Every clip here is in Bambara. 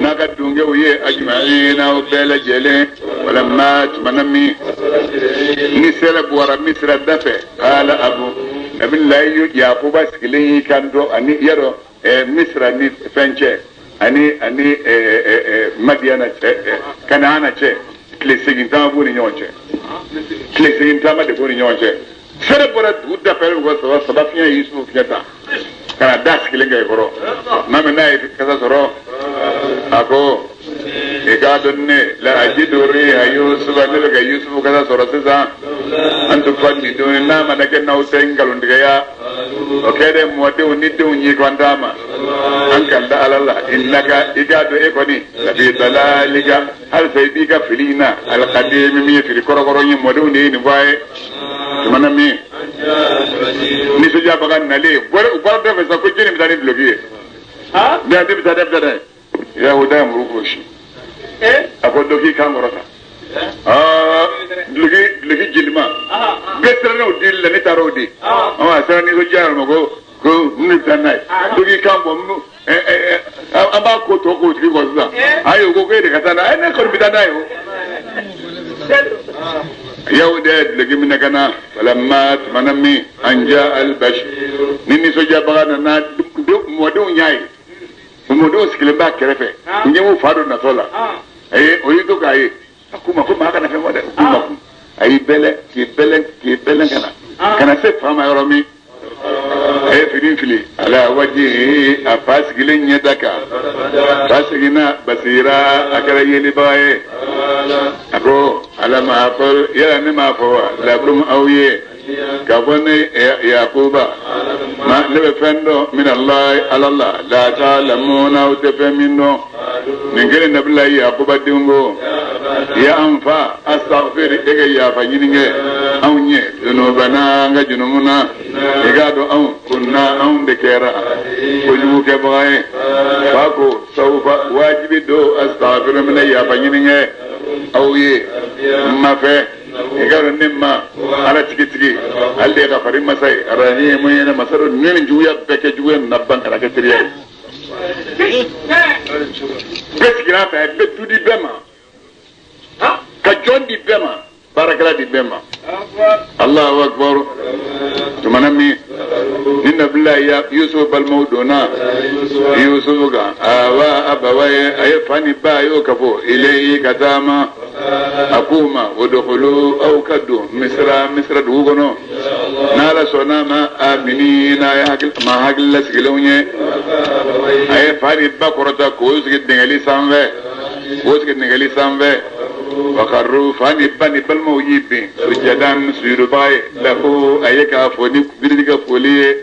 ناقد دونجوية أجمعين وبلا جلي ولما تمنمي نسلب ورا مصر الدفع قال أبو نبي الله يعقوب سكلي كان دو أني يرو مصر أني فنشة أني مدينة كنعانة كليسين تامبوني نيونشة كليسين تامبوني نيونشة سلب ورا دودا فعل وصوا سبافيا يسوع فيتا كان داس كلينجا يبرو ما من نايف كذا سرو أكو إكادني لا أجد ريح يوسف أنلك يوسف كذا سرو سيسا أنتو فني دون نام نكنا وسين كلون دكيا وكذا موتو نيتو نيكوان داما أنكال دا الله إنك إكادو إكوني لبي دلالك هل سيديك فيلينا القديم مي في الكرة يمودو نينفاي mana mi ni soja bagan nale gwar da fesa ko jini mutane blogi ha da da da ya wuda mu ruko shi akwai doki kan gorota blogi jilma betra no dil la ni tarodi sai ni soja mo ko ni tanai doki kan bom aba ko to ko ti ko sa ayo ko ke de katana ai ne ko bitana yo يودد لجمنا كنا فلما تمنمي أن جاء البشر نني سجى بعدنا مودو نياي مودو سكلبا كرفة نجمو فارو نطولا أي أريدو كاي أكو ما كنا في مودا أكو أي بلن كنا سيف ما يرمي أي فيلي على وجهه أفاس كلين يدك فاسقنا بصيرا أكره يلي باي أكو على ما أقول يا نما فوا لكم أويه كفني يعقوب ما نبفندو من الله على الله لا تعلمون أو تفهمونه نقول نبي الله يعقوب دينغو يا أنفا أستغفر إيه يا فجينه أو نيه ذنوبنا عجنومنا إيجادو أو كنا أو دكيرا كجو كباي فاكو سوف واجب دو أستغفر من يا فجينه أو يه ما في إيجار النما على تكتري اللي غفر مساي رهيم وين مسار نين جويا بكجوين نبان على كتري بس كنا في بتودي بما كجون دي بما بارك الله دي بما الله أكبر ثم نمي إن بالله يا يوسف المودونا يوسف كا أوا أبوي أي فاني بايو كفو إليه كتاما أقوما ودخلوا أو كدو مصر دوغنو نالا سونا ما آمنين ما هاجل لسكلوني أي فاني باكورتا كوز كدنغلي سامبه وقروا فاني بني بالمويبين سجدان سيرباي له أيكا فوني بيرجع فولي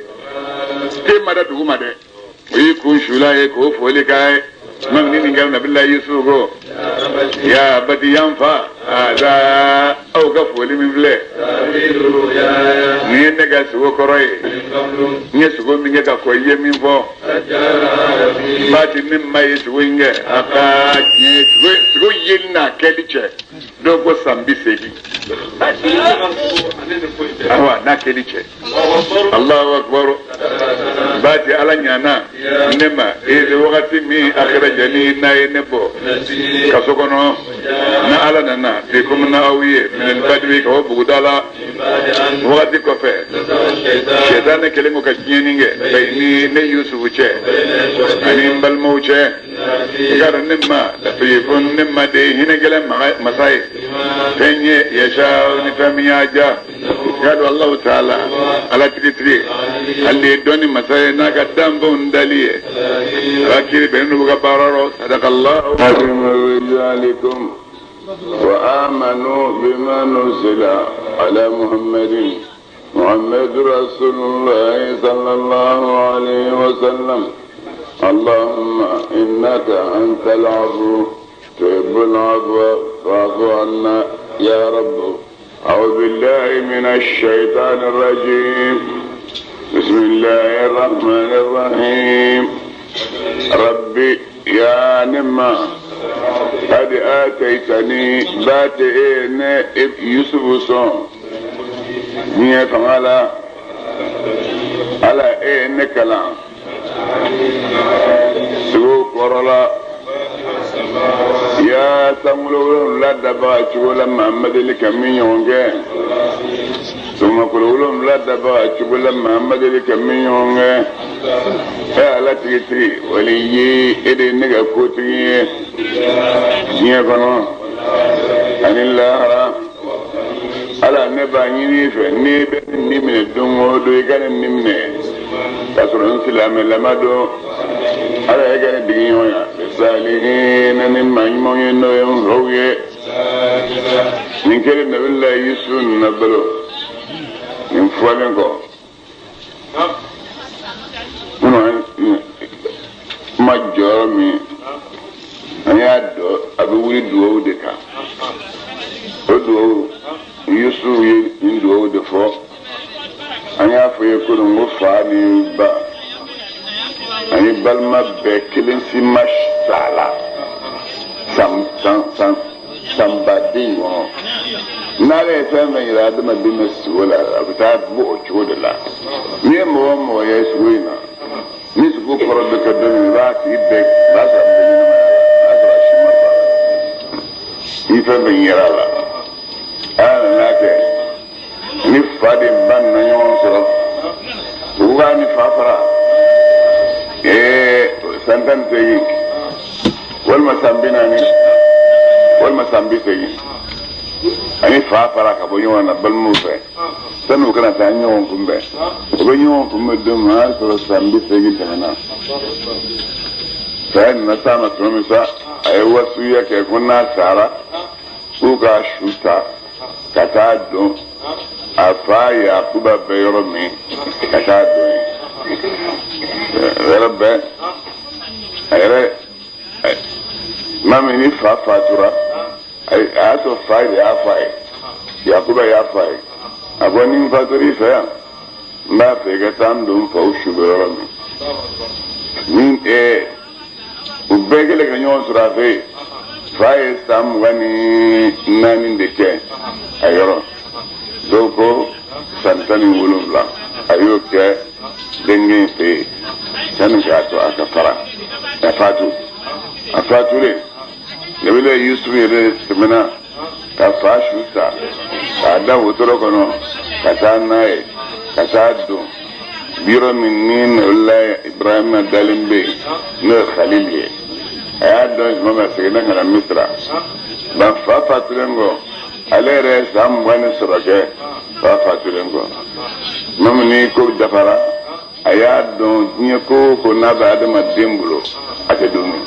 كم مدى دوما ده ويكون شولا يكو فولي كاي مغني نقول نبي الله يسوعه يا بدي ينفع هذا أو كفولي من فله نين نجاسو كروي نيسو من يكاكوي من فو باتي نما يسوينه أكا نيسو يلنا كليشة دوغو سامبيسيجي أوا ناكليشة الله أكبر باتي على نيانا نما إذا وقتي مي آخر جني ناي نبو كسوكونو نا على نانا تكون ناوية من البدوي كهو بودالا وقتي كفى شيطان كلمة كجينينge بيني نيوسف وشة أني بالمو وشة كار نما تفيفون نما ده هنا كلام مساي فيني يشاء نفهمي أجا قالوا الله تعالى على تري اللي دوني مساي ناقدام بونداليه راكير بينو بقبارو صدق الله رجالكم وآمنوا بما نزل على محمد رسول الله صلى الله عليه وسلم اللهم إنك أنت العفو تحب العفو فاعف عنا يا رب أعوذ بالله من الشيطان الرجيم بسم الله الرحمن الرحيم ربي يا نما قد آتيتني باتئين يوسف صون نية فمالا على إيه نكلا سوق ورلا sangulo la daba chugola Muhammad li kamiyonge suma kulo la daba chugola Muhammad li kamiyonge ala tigi wali yi ede nega koti niya kono anilla ala ne ba nyini fe ne be nimne dongo do igane nimne tasoro silame lamado ala igane digiyo ya salihin ne manimo yeno roye min kere na billahi yusun nabalo min fualen ko majjo mi ayado abu wuri duwo de ka odo yusu yi ndo de fo anya fo ye ko ngo fa ni ba ani balma be kilin si mashala sam badingo nare fa me ira da madina suwala abta bo chude la ni mo ye suina ni su ko koro de ka de ba ti de ba sa de ni ma asra shima ba ni fa me ira la ala nake ni fadi ban na yon soro uga ni fafara santan teyi wal masambina ni wal masambi teyi ani fafara ka bo yon na bal mu fe sanu kana ta nyon kumbe bo nyon kumbe dum ha soro sambi teyi tana sai na sama tumisa ay wasu yake kunna sara uga shuta kata don afa ya kuba beyoro mi kata don rebe ayre mami ni fa fatura ay ato fa ya fa ya kuba ya fa aboni faturi fa ma fe gatam don fa ushubero mi ubegele ganyo sura fe faye sam wani nani ndeke ayoro doko santani wulula ayoke denge fe sanu gato akafara afatu le lebele yusuf yele semena ka fashu sa ada wotoro kono kata nae kata do biro min ulla ibrahim dalimbe ne khaliliye ayado mama segena kana misra ba fa fatulengo alere sam wani soroke fa fatulengo mama ni ko dafara ayado nye ko na ba adama dembulo ate dumi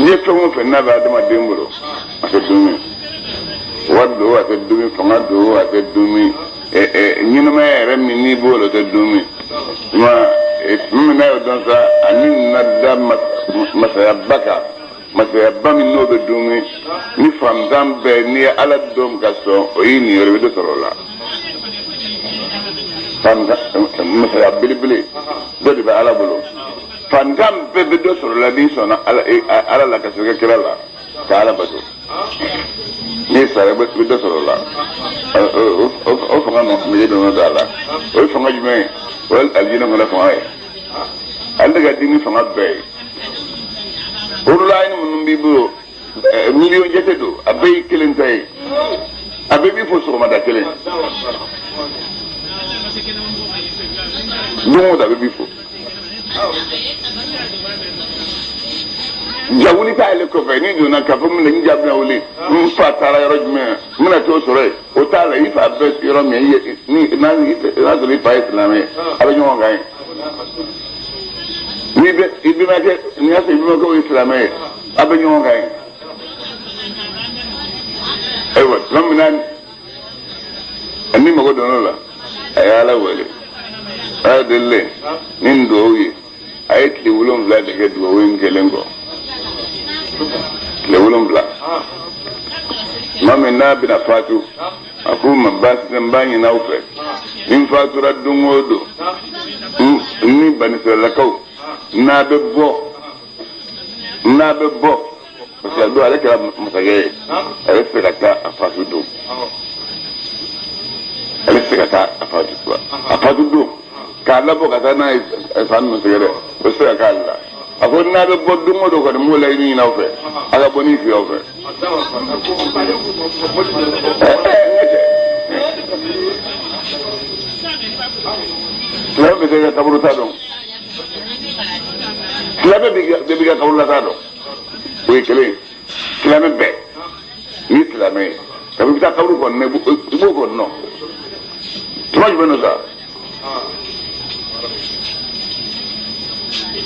nye ko mo fe na ba adama dembulo ate dumi wado ate dumi fanga do ate dumi nyino me ere mi ni bolo te dumi ma mimi na don sa ani na da masaya baka mi no be dumi ni fam dambe ni ala dom gaso o yini yore do sorola fam masaya bilibili do di ba ala bolo fam dambe be do sorola di sona ala la kaso ke kirala ka ala bato ni sare be do sorola o fanga no mi do no dala o fanga jume wal aljina ngala fanga aldaga dimi fanga bay urulaini mun bibo million jete do abay kelen tay abay bi fo so ma da kelen no da bi fo jawuli ta ile ko fe ni do na ka fo mun ni jabna wuli mun fa tara yoro jume mun na to sore o ta la ifa be yoro me ni na ni na do ni pa islamé aba nyon gaay ni be ibima ke ni ase ibima ko islamé aba nyon gaay ewa laminan ani mago dono la ayala wele adelle nindo yi ayetli wulum la de ke do wen kelengo le wulum la mami na bi na fatu aku mabas zambanyi na ufe in fatu radungodo ni bani sala kaw na bebo parce do ale kala masage ale fekata afatu do ale fekata afatu do afatu do kala bo kata na fanu segere o se kala a ko n'a bɛ bɔ don o don kɔni m'o laɲini ɲini aw fɛ a ka bɔ ni fili aw fɛ. silamɛ bɛ kɛ kaburu ta dɔn silamɛ bɛ kɛ kaburu la ta dɔn o ye kelen ye silamɛ bɛɛ ni silamɛ ye kabi bɛ taa kaburu kɔni i b'o kɔni nɔ tuma jumɛn na sa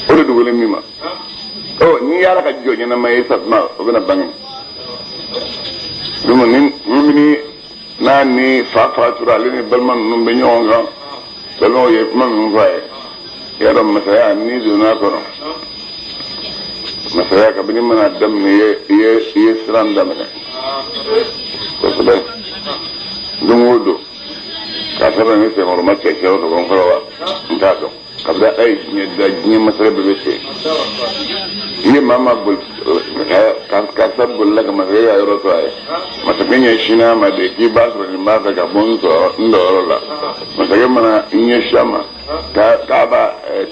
o de dogolen min ma n'i y'ala ka jɔ ɲɛnama ye satuma o bɛna bange donc ni n'a ni fa tura ale ni balima ninnu bɛ ɲɔgɔn kan balimaw ye kuma min fɔ a ye i y'a dɔn masaya n'i donna a kɔnɔ masaya kabini mana daminɛ i ye siran daminɛ kosɛbɛ don o don k'a sɔrɔ ne sɛŋɔrɔ ma cɛ o dɔgɔkun fɔlɔ wa n t'a dɔn kabini a ye diɲɛ masaya bɛɛ bɛ se i ye maa maa boli karisa bolila ka masakɛ ka yɔrɔ to a ye masakɛ ɲɛ sinɛ a ma de k'i b'a sɔrɔ nin b'a fɛ ka bɔ n dɔyɔrɔ la masakɛ mana ɲɛsin a ma k'a b'a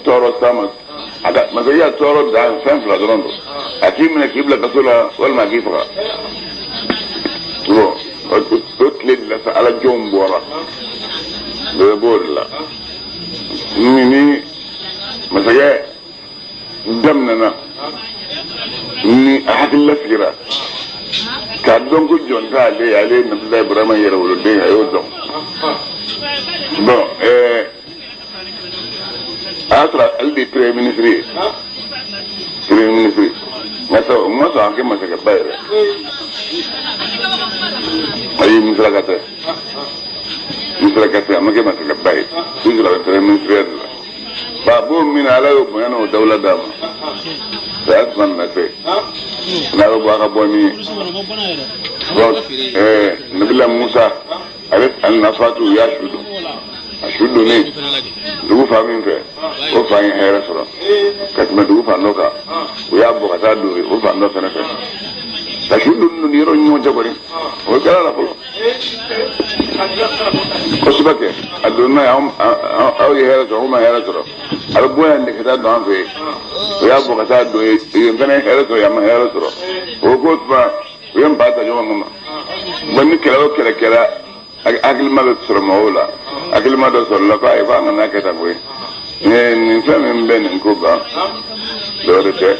tɔɔrɔ s'a ma masakɛ ka tɔɔrɔ dan fɛn fila dɔrɔn don a k'i minɛ k'i bila kaso la walima a k'i faga bon o tile de la sa ala jɔnw bɔra bɛɛ b'o de la ni masakɛ daminɛna ni a hakilila sigira k'a dɔn ko jɔn t'ale ye ale ye Nabila Ibrahima yɛrɛ woloden a y'o dɔn bon a y'a sɔrɔ ale de ye premier ministre ye nka sa o ma sɔn a kɛ masakɛba yɛrɛ ayi musalaka tɛ a ma kɛ masakɛba ye toujours a bɛ premier ministre de la ba b'o min na ala y'o bonya n'o dawula d'a ma saya tuma na se n'a bɛ bɔ a ka bɔ ni Nabila Musa ale Nafatu u y'a su don a su donnen dugu fa min fɛ o fa ye hɛrɛ sɔrɔ ka tɛmɛ dugu fa dɔ kan u y'a bɔ ka taa don o fa dɔ fɛnɛ fɛ ka su don yɔrɔ ɲɔgɔn cɛ kɔni o ye kɛra la fɔlɔ kosɛbɛ kɛ a don n'a ye aw ye hɛrɛ sɔrɔ aw ma hɛrɛ sɔrɔ a bɛ bɔ yan de ka taa don an fɛ yen o y'a bɔ ka taa don yen fɛnɛ ye hɛrɛ sɔrɔ yan ma hɛrɛ sɔrɔ o ko tuma u ye n ba ta ɲɔgɔn kan ma ni kɛlɛ o kɛlɛ kɛra hakilima bɛ sɔrɔ mɔgɔw la hakilima dɔ sɔrɔ la ko ayi k'an kana kɛ tan koyi nin fɛn min bɛ nin ko kan dɔwɛrɛ tɛ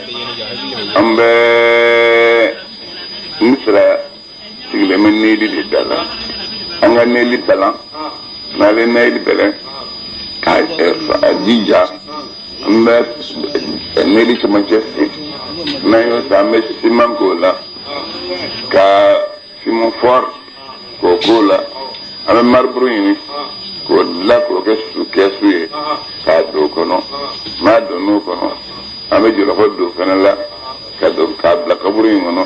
an bɛ Misira sigilen bɛ Nili de da la an ka Nili balan n'ale Nili bɛlɛn k'a jija an bɛ Nili cɛmancɛ sen n'an y'o ta an bɛ siman k'o la ka simon fort k'o k'o la an bɛ mariburu ɲini k'o dilan k'o kɛ su ye k'a don o kɔnɔ n'a donn'o kɔnɔ an bɛ jɔlɔkɔ don fɛnɛ la k'a bila kaburu in kɔnɔ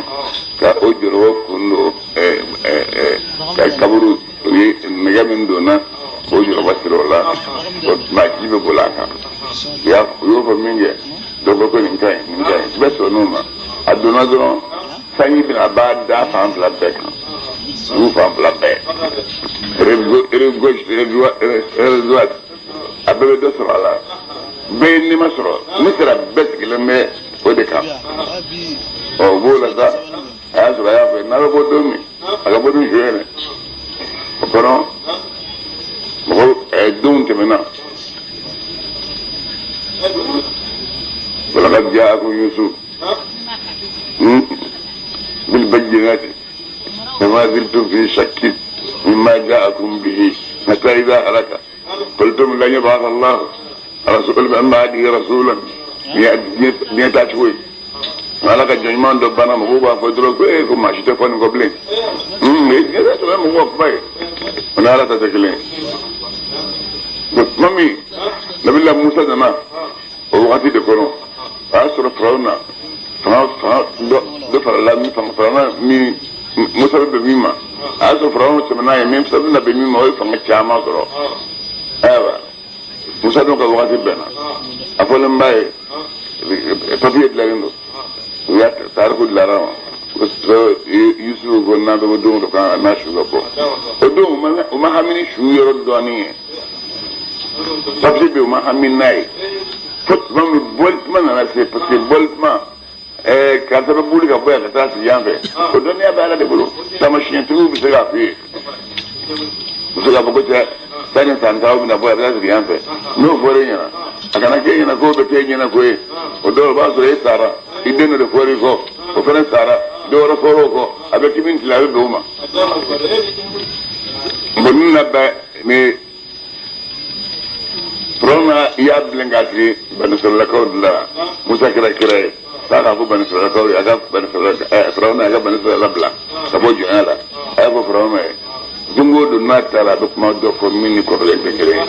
ka o jɔlɔkɔ kun don ka kaburu o ye nɛgɛ min donna o jɔlɔkɔ siri o la o tuma ji bɛ boli a kan u y'o fɔ min kɛ dɔ ko nin ka ɲi i bɛ sɔn n'o ma a donna dɔrɔn sanji bɛna a b'a da fan fila bɛɛ kan dugu fan fila bɛɛ rive gauche rive droite a bɛɛ bɛ dɔ sɔrɔ a la bɛɛ ye nɛma sɔrɔ Misira bɛɛ sigilen bɛ o de kan o b'o la sa a y'a sɔrɔ a y'a fɛ n'a bɛ bɔ don min a ka bɔ don su yɛrɛ o kɔnɔ mɔgɔw denw tɛmɛna walaqad ja'akum Yusuf bil bayyinati fama ziltum fi shakkin mimma ja'akum bihi hatta idha halaka qultum lan yab'ath Allah rasul min ba'dihi rasulan ni ta ci koyi ala ka jɔnɲuman dɔ banna mɔgɔw b'a fɔ dɔrɔn ko ko maa si tɛ fɔ nin kɔ bilen ne yɛrɛ tun bɛ mɔgɔw kuma ye o ni ala ta tɛ kelen ye tuma min Nabila Musa nana o wagati de kɔnɔ a y'a sɔrɔ Firawuna fanga dɔ farala fanga min Musa bɛ bɛn min ma a y'a sɔrɔ Firawuna tɛmɛna ye min Musa bɛna bɛn min ma o ye fanga caman sɔrɔ ayiwa Musa dun ka wagati bɛnna a fɔlen ba ye papiye dilanlen don u y'a tariku dilanna ma Yusufu ko n'a bɛ bɔ don dɔ kan n'a su ka bɔ o don u ma hami ni su yɔrɔ dɔɔnin ye papiye bɛ u ma hami n'a ye fo tuma min bɔli tuma nana se parce ti bolma ka ta buli ka boya ka ta si yanfe o duniya ba la de bulu sama shi tu bi se ga fi muso ka ko ta tani santa o na boya ta si yanfe no fore nya akana ke nya ko be ke nya ko e o do ba so e sara ideno de fore ko o fere sara do ro foro ko abe kimin tilawe do ma bonin na ba me Rona ya blengasi bani sallallahu la Musa kira saka ko bani sallallahu aga bani sallallahu Rona aga bani sallallahu la sabo jala ay ko Rona dungo do na tala do ma do ko minni ko le kire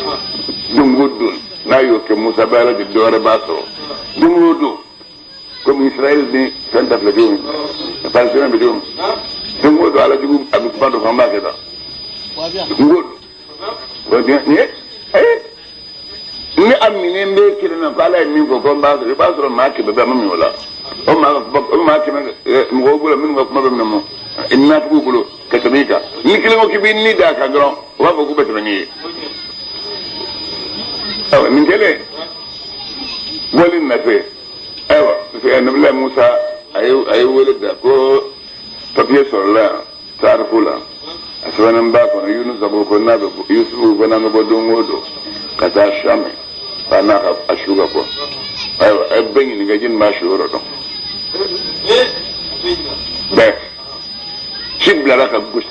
dungo do na yo ke Musa bala di dore baso dungo do comme Israël ni santa fledu palestina be do dungo do ala jugu abu bando famba keda dungo do ni ni amini mbe kirina kala min ko ba so ma ke be mami wala o ma ke mo bula min ko ma be mo inna tu bulo ka tabika ni kilimo ki bin ni da ka gron wa ko be tani aw min tele walin na fe awa fe annabi Musa ayu wala da ko papier sur la tarfula aswanan ba ko Yunus abo ko na Yusuf ko na bo do ngodo kata shame bana ka ashuga ko ay bengi ni gajin ma shuro do be shibla raka gus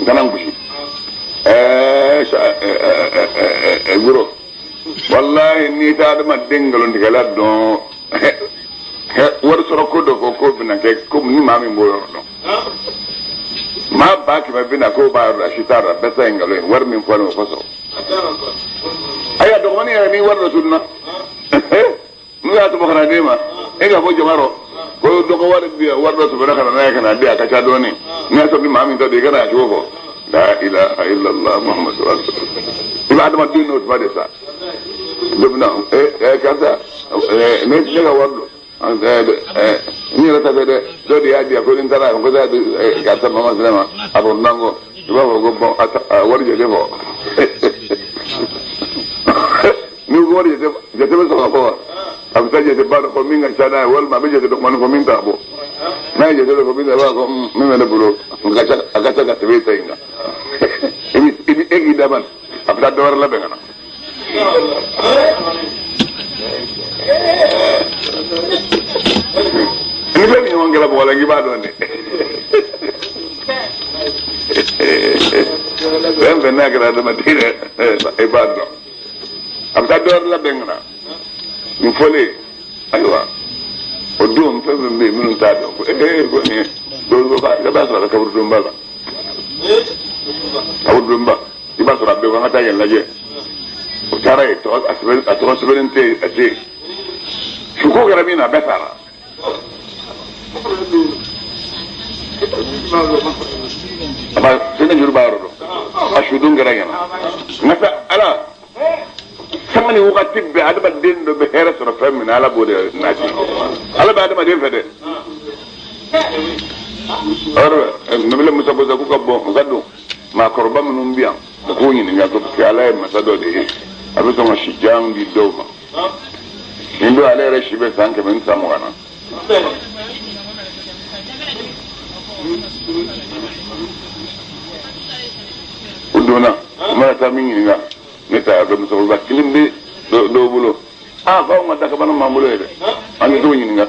ganan gushi guro wallahi ni ta da madengalo ndigala do war soro ko do ko bina ke ko ni mami mboyo do ma ba ki ba bina ko ba rashitara besa ngalo war min fo ko so aya do woni ni war rasulna nu ya to bakara dema e ga fo jamaro ko do ko war bi war rasul bakara na kana dia ka cha do ni ne so bi mami to de kana jofo la ilaha illa allah muhammadur rasulullah ibada ma dino ba de sa debna kaza ne ga wardo ni rata de do di adi ko ndara ko da ga ta mama salama abu nango ba ko go war je defo ni go je defo so ko am ta je de ba ko minga chana wal ma be je de man ko minga bo na je de ko minga ba ko mi me le bulo ga ta ga te ta inga ini egi daban abda do war la be ngana ni be ni wangala bo wala giba do ne ben na gra da matire e badro abda do la bengna ni fole aywa odum fe be minun ta do ko ni do ba ga sa ka bur dum bala ka bur dum ba iba so rabbe ko ngata yalla je o tare to asbelente ati shuko garamina betara aba sene jurbaaro ashudun garagana nata ala samani wakati be adaba dendo be hera so famina ala bode naji ala ba adama den fede ora nabele musa boza ku kabbo ngado ma korba munum biam ko nyini ngato ke ala masado de abe so mashijam di doma indo ala re shibe sanke men samwana udona ma ta mingi nga meta do so ba kilimbe do bulo ba ma daga bana mamulo ede ani do nyini nga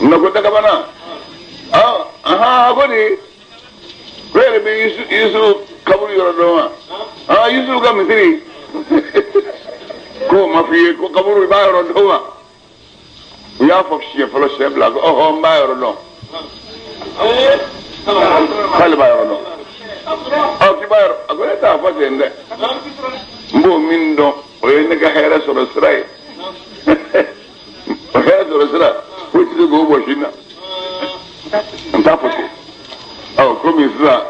na ko daga bana aha godi wele be isu kaburi yoro do ma isu ga mitri ko mafiye ko kaburu ba yoro do ma ya fokshi folo sebla ko ba yoro do kale ba yoro do ki ba yoro agora ta fa tende mbo min do o ne ga hera so srai o hera so srai ko ti go bo shina nta foto come ça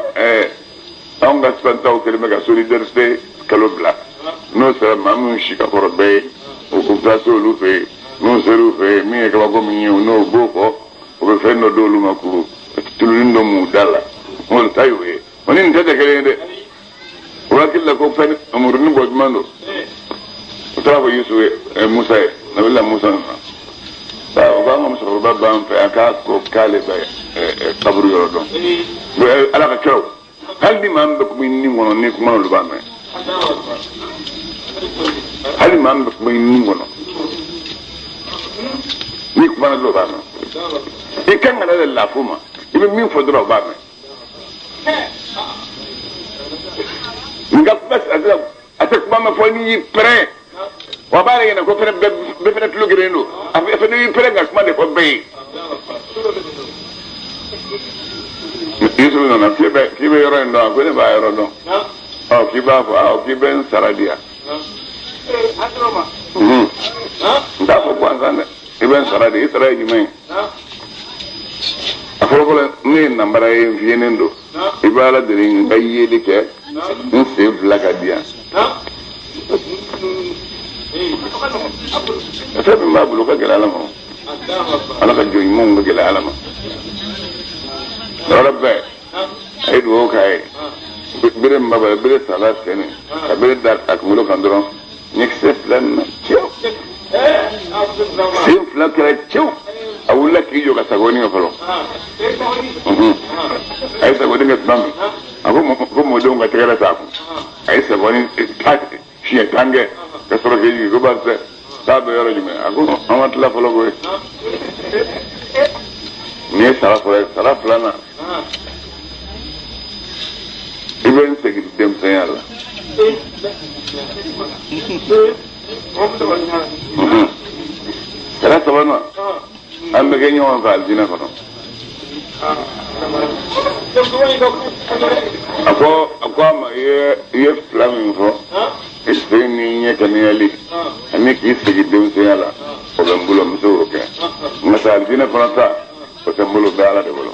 on ga spanta o kelme ga solidarité kalobla no sera mamu shika korbe o ko taso lu fe no seru fe mi e ka ko mi no boko o fe no do lu maku tulundo mu dala on taywe onin tete kelende wakilla ko fe amurni bojmando o travo yusu Musa na bella Musa ba fakɔrɔba ban fɛ a k'a ko k'ale bɛ kaburu yɔrɔ dɔn ala ka kɛw hali ni maa min bɛ kuma ni kɔnɔ ni kuma olu b'a mɛn hali maa min bɛ kuma ni kɔnɔ ni kuma na dɔrɔn b'a mɛn i kan ka ne lafo ma i bɛ min fɔ dɔrɔn o b'a mɛn nka a tɛ kuma mɛn fɔ n'i y'i pɛrɛn wa b'a yɛrɛ ko fɛnɛ bɛɛ fɛnɛ tulo geren don a fɛnɛ y'i pɛrɛn ka kuma de fɔ bɛɛ ye Yusuf nana k'i bɛ yɔrɔ in dɔn a ko ne b'a yɔrɔ dɔn k'i b'a fɔ k'i bɛ n sara di yan n t'a fɔ gansan dɛ i bɛ n sara di i sara ye jumɛn ye a fɔlɔfɔlɔ ne ye nanbara ye n fiyenen don i bɛ ala deli n ka yeli kɛ n sen fila ka di yan fɛn min b'a bolo ka gɛlɛ ala ma ala ka jɔn ɲumanw ka gɛlɛ ala ma yɔrɔ bɛɛ a ye dugawu k'a ye bere min b'a bolo bere sala sɛnɛ ka bere da a kunkolo kan dɔrɔn ɲɛkisɛ fila nin na cew sen fila kɛra cew a wulila k'i jɔ ka sagoni kɛ fɔlɔ a ye sagoni kɛ tuma min a ko mɔdenw ka tɛgɛrɛ t'a kun a ye sagoni siɲɛ tan kɛ ka sɔrɔ k'i jigin ko barisa taa bɛ yɔrɔ jumɛn a ko an ma tila fɔlɔ koyi nin ye sara fɔlɔ ye sara filanan i bɛ n segin denmisɛnya la sara sabanan an bɛ kɛ ɲɔgɔn fɛ alijinɛ kɔnɔ a ko a ma i ye fila min fɔ i sen ni ɲɛ kɛnɛyali ani k'i segin denmisɛnya la o bɛ n bolo n bɛ se k'o kɛ nka sa alijinɛ fana ta o tɛ n bolo bɛ ala de bolo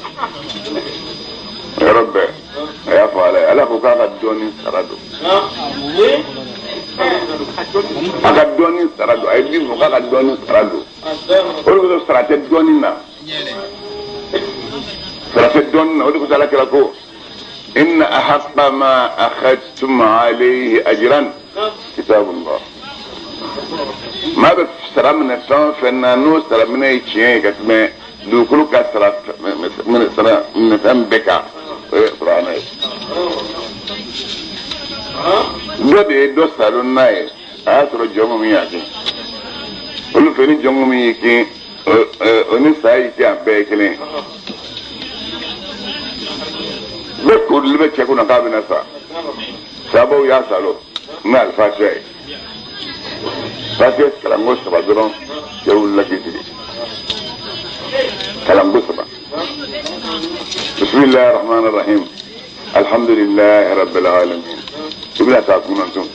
yɔrɔ bɛɛ a y'a fɔ ala ye ala ko k'a ka dɔɔnin sara don a ka dɔɔnin sara don a ye min fɔ k'a ka dɔɔnin sara don o de kosɔn sara tɛ dɔɔnin na sara tɛ dɔɔnin na o de kosɔn ala kɛra ko inna ahaqqa ma akhadtum alayhi ajran kitabullah maa bɛ sara minɛ fɛn o fɛn na n'o sara minɛ ye tiɲɛ ye ka tɛmɛ dugukolo ka sara minɛ fɛn bɛɛ kan o ye kuranɛ ye dɔ de ye dɔ sadon n'a ye a y'a sɔrɔ jɔn min y'a kɛ olu fɛ ni jɔn min y'i kin o ni sa y'i kɛ a bɛɛ ye kelen ye bɛɛ korili bɛ cɛ kunna k'a bɛna sa sababu y'a salo n'a alifatiya ye fatiya kalanko 3 dɔrɔn cɛ wulila k'i sigi kalanko 3 bisimilahi rahmani rahim alhamdulilahi rabbil alamin i bɛna taa kunantum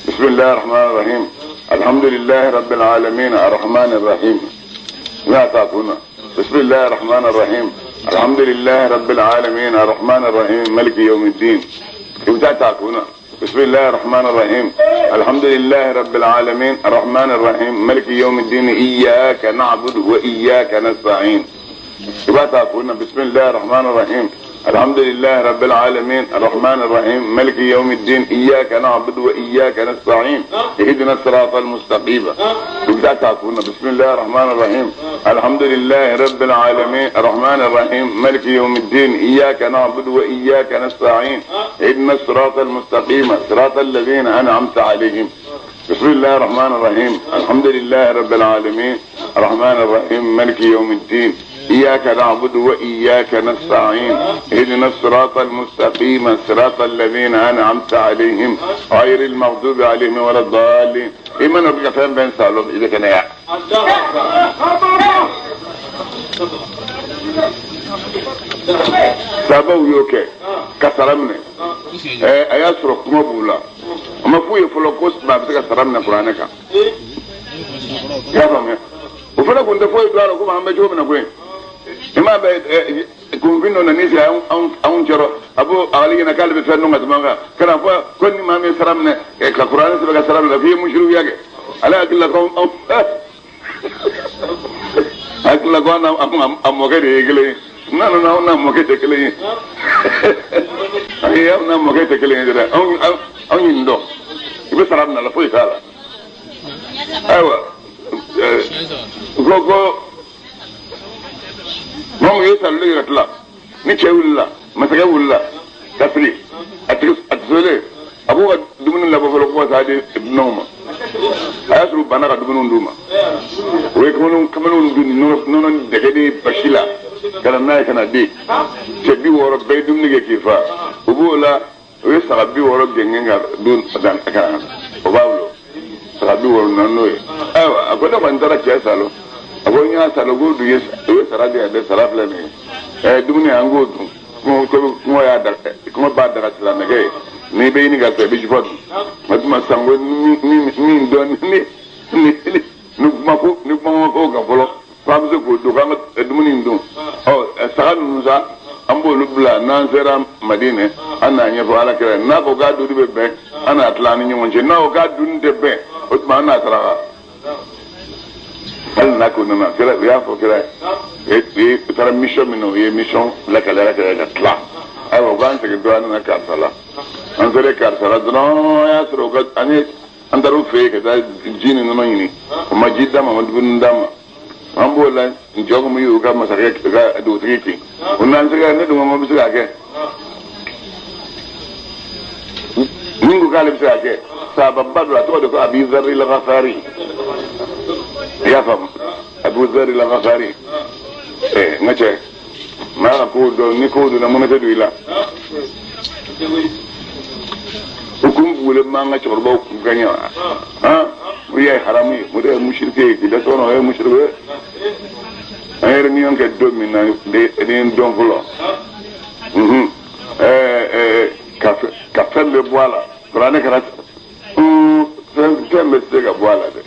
bisimilahi rahmani rahim alhamdulilahi rabbil alamin arrahmani rahim i bɛna taa kunna bisimilahi rahmani rahim alhamdulilahi rabbil alamin arrahmani rahim maliki yawmiddin i bɛ taa kunna بسم الله الرحمن الرحيم الحمد لله رب العالمين الرحمن الرحيم مالك يوم الدين إياك نعبد وإياك نستعين بسم الله الرحمن الرحيم الحمد لله رب العالمين الرحمن الرحيم مالك يوم الدين إياك نعبد وإياك نستعين اهدنا الصراط المستقيم بسم الله الرحمن الرحيم الحمد لله رب العالمين الرحمن الرحيم مالك يوم الدين إياك نعبد وإياك نستعين اهدنا الصراط المستقيم صراط الذين أنعمت عليهم بسم الله الرحمن الرحيم الحمد لله رب العالمين الرحمن الرحيم مالك يوم الدين إياك نعبد وإياك نستعين اهدنا الصراط المستقيم صراط الذين أنعمت عليهم غير المغضوب عليهم ولا الضالين إما نرجع فهم بين سالوب إذا كان يا سابو يوكي كسرمنا أيا سرق مبولا أما فوي فلوكوس ما بتك كسرمنا قرآنك يا فهم وفلا كنت فوي دوارو كم هم بيجوا من أقوين ima be convino na nisi an jero abu ali na kalbe fenno ngatmanga kana fa konni ma me saramne e ka qur'an se ga saram la fi mushru yage ala akilla ko akilla ko na am mo gade gele na mo gade gele ay na mo gade gele dara an yindo ibe saram na la foi kala aywa gogo mo ye sallu ga tla ni ce wulla masaka wulla tafri atsole abu ga dumun la ba ko sa de ibnuma ayatu bana ga dumun nduma we kamanu dun no daga de bashila kala na kana de ce bi woro be dum ni ke fa ubu la we sa bi woro genga dun dan aka o bawlo sa bi woro nanno e agoda bandara ke salo agonya salo go du yes we sara de sara fle ne dum ni ango dum ko ya da ko ba da sala me ke ni be ni ga se bi jifot matuma sango ni don ni ma ko ga bolo fam se ko do ga dum ni ndum sara nuza ambo lubla nan sera madine ana nya fa ala kere na ko ga do be ana atlani ni wonje na ko ga dun de be o ma na tara al na ko na kere ya fo kere e tara mission mino ye mission la kala kala tla ay o ga nte do ana ka sala an sere ka sala do ya sro ga ani andaru fe ke da jini no yini o majida ma dun dama ambo la njogo mu yu ga masake ga do triki unan sega ne do mo bisu ga ningu ga le bisu ga sa babba do to ko abi zarri la ghafari ya fam abu zarri la ghafari ngache ma ko do ni ko do na mo mete do ila hukum bule ma ngache ko ganya ha wiye harami mu de mushrike ki da sono e mushrike ayre ni on ke domina de don volo café le boala prane kara me se ga boala de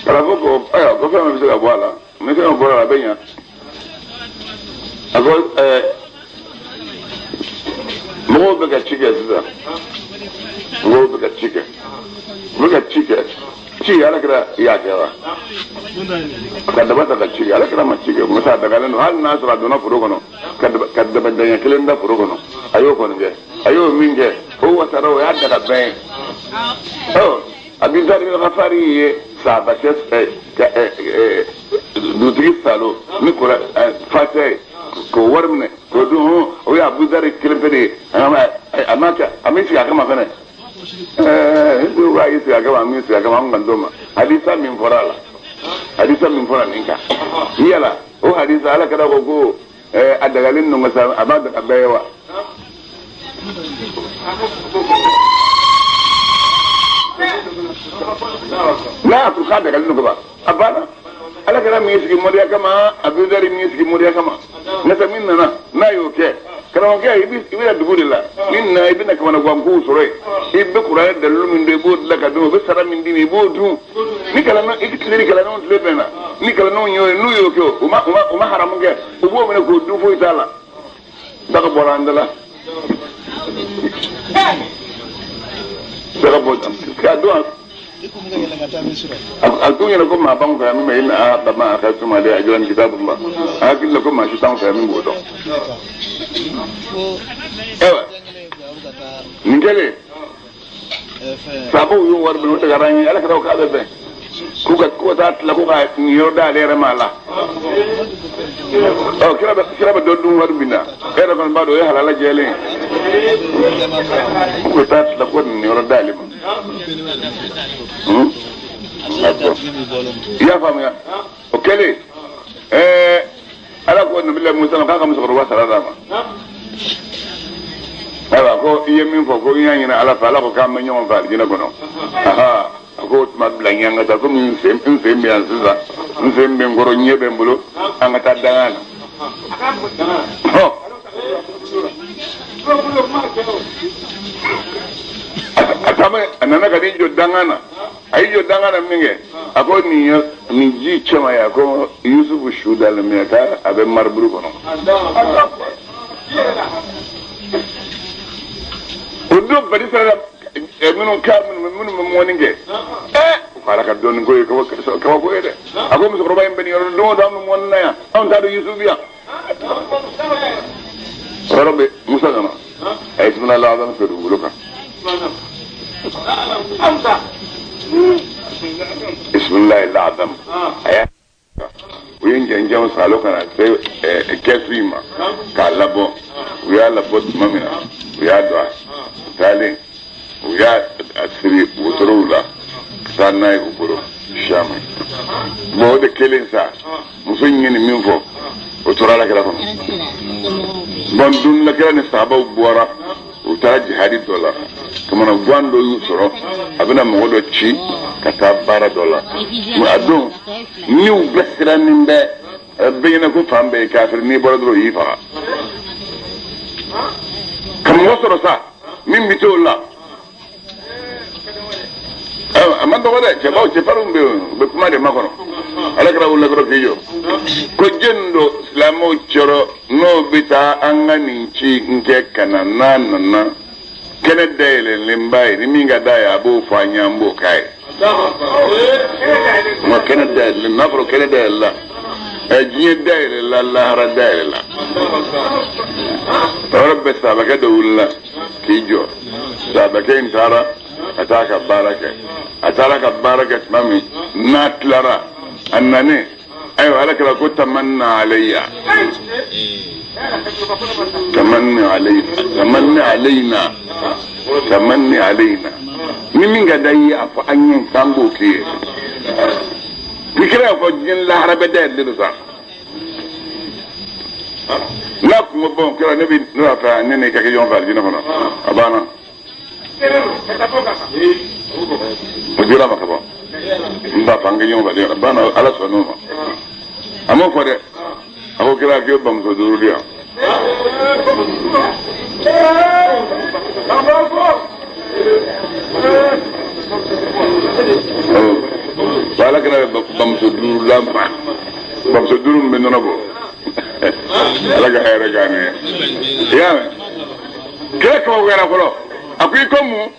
para poco ko fa me se ga boala me se ga boala benya ago mo be ga chike za mo be ga chike ci ala kira ya kewa kadda ba ta ci ala kira ma ci ke musa daga nan hal nasra dona furo kono kadda ban dan kilen da furo kono ayo kono ge ayo minge o wata rawo ya daga ben abin da ni ghafari sa ba ce dudri salo ni ko fate ko warmne ko du o ya abu zari kilen pede amaka amisi aka ma fane ndu wa isi aga ma mi isi aga ma ngandoma hadisa min forala hadisa min fora ninka yala o hadisa ala kada ko adagalin no ngasa abada kabewa la tu kada galin ko ba abana ala kada mi isi moriya kama abudari mi isi moriya kama nasa minna na yoke kana ke ibi da dubulilla minna ibina kama na gwanku sore ibbe qur'an da lumin de bod la ka do be sara min dini bodu ni kala no ikitleri kala no lebena ni kala no nu yoke uma haramu ke ubo mena ko du fo itala daga borandala daga bodam ka do alkunya ko ma bang ka mi mai na da ma ka tuma da ajuran kitabun ba akil ko ma shi tan ka min bodo ewa ngele sabu yu war bi daga ran ala ka ka be ku ka ko ta la ko ka ni yoda le mala kira ba dodun war bina era kon ba do ya halala jele ko ta la ko ni yoda le ya famu ya okele ala ko no billa musa ka musa ko wasara dama ala ko iye min fo ko nyanya ala fa ala ko kam nyon fa dina kono aha ko ma blanya ngata ko min sem mi anza sem mi ngoro nyebe mbulo angata dangana atama anana ka dinjo dangana ayijo dangana minge ako ni ji chama ya ko Yusuf Shuda le meka abe marburu kono odo bari sara minun ka minun moninge fara ka don ko ko ede ako muso roba en beni do do am mon na ya on ta do Yusuf ya rabbi musa gana ay ismina Allah azam fe du luka بسم الله الأعظم o yen jɛnjɛn salo kana se kɛsu in ma k'a labɔ u y'a labɔ tuma min na u y'a don a taalen u y'a siri wotorow la ka taa n'a ye u bolo Siama bon o de kelen sa muso in ye nin min fɔ o tora Alakira kɔnɔ bon don Alakira ni sahabaw bɔra u taara jihadi dɔ la kamana guwan dɔ y'u sɔrɔ a bɛna mɔgɔ dɔ ci ka taa baara dɔ la a don ni u bɛɛ sirannen bɛ bɛɛ ɲɛna ko fan bɛɛ ye kafiri n'i bɔra dɔrɔn o y'i faga ka mɔgɔ sɔrɔ sa min bɛ t'o la a ma dɔgɔ dɛ cɛfarinw bɛ yen u bɛ kuma de makɔnɔ Alakira wulila dɔrɔn k'i jɔ ko jɔnni don silamɛw cɔrɔ n'o bɛ taa an ka nin ci in kɛ ka na n'a nana kɛnɛ dayɛlɛnlenba ye ni min ka d'a ye a b'o fɔ an ye an b'o k'a ye nka kɛnɛ dayɛlɛlen n'a fɔra kɛnɛ dayɛlɛla diɲɛ dayɛlɛla lahara dayɛlɛla o yɔrɔ bɛɛ sahabakɛ dɔ wulila k'i jɔ sahabakɛ in taara a taa ka baara kɛ a taara ka baara kɛ tuma min n'a tilara a nanen ayiwa Alakira ko tamanna alayya tamanni alayna ni min ka da ye a fɔ an ye k'an b'o k'i ye ni kira y'a fɔ diɲɛ lahara bɛɛ dayɛlɛlen sa n'a kun ko bɔn kira ne b'a fɛ ne n'i ka kɛ ɲɔgɔn fɛ alijinɛ kɔnɔ a banna o dira ma ka ban n b'a fɛ an kɛ ɲɔgɔn fɛ alijinɛ a banna Ala sɔnn'o ma a m'o fɔ dɛ a ko kira k'e bamuso 5 di yan Alakira bɛ bamuso 5 lamara bamuso 5 min bɛ nɔnɔ bɔ Ala ka hɛrɛ k'an ye i y'a mɛn kira kaba kɛra fɔlɔ a ko i ko mun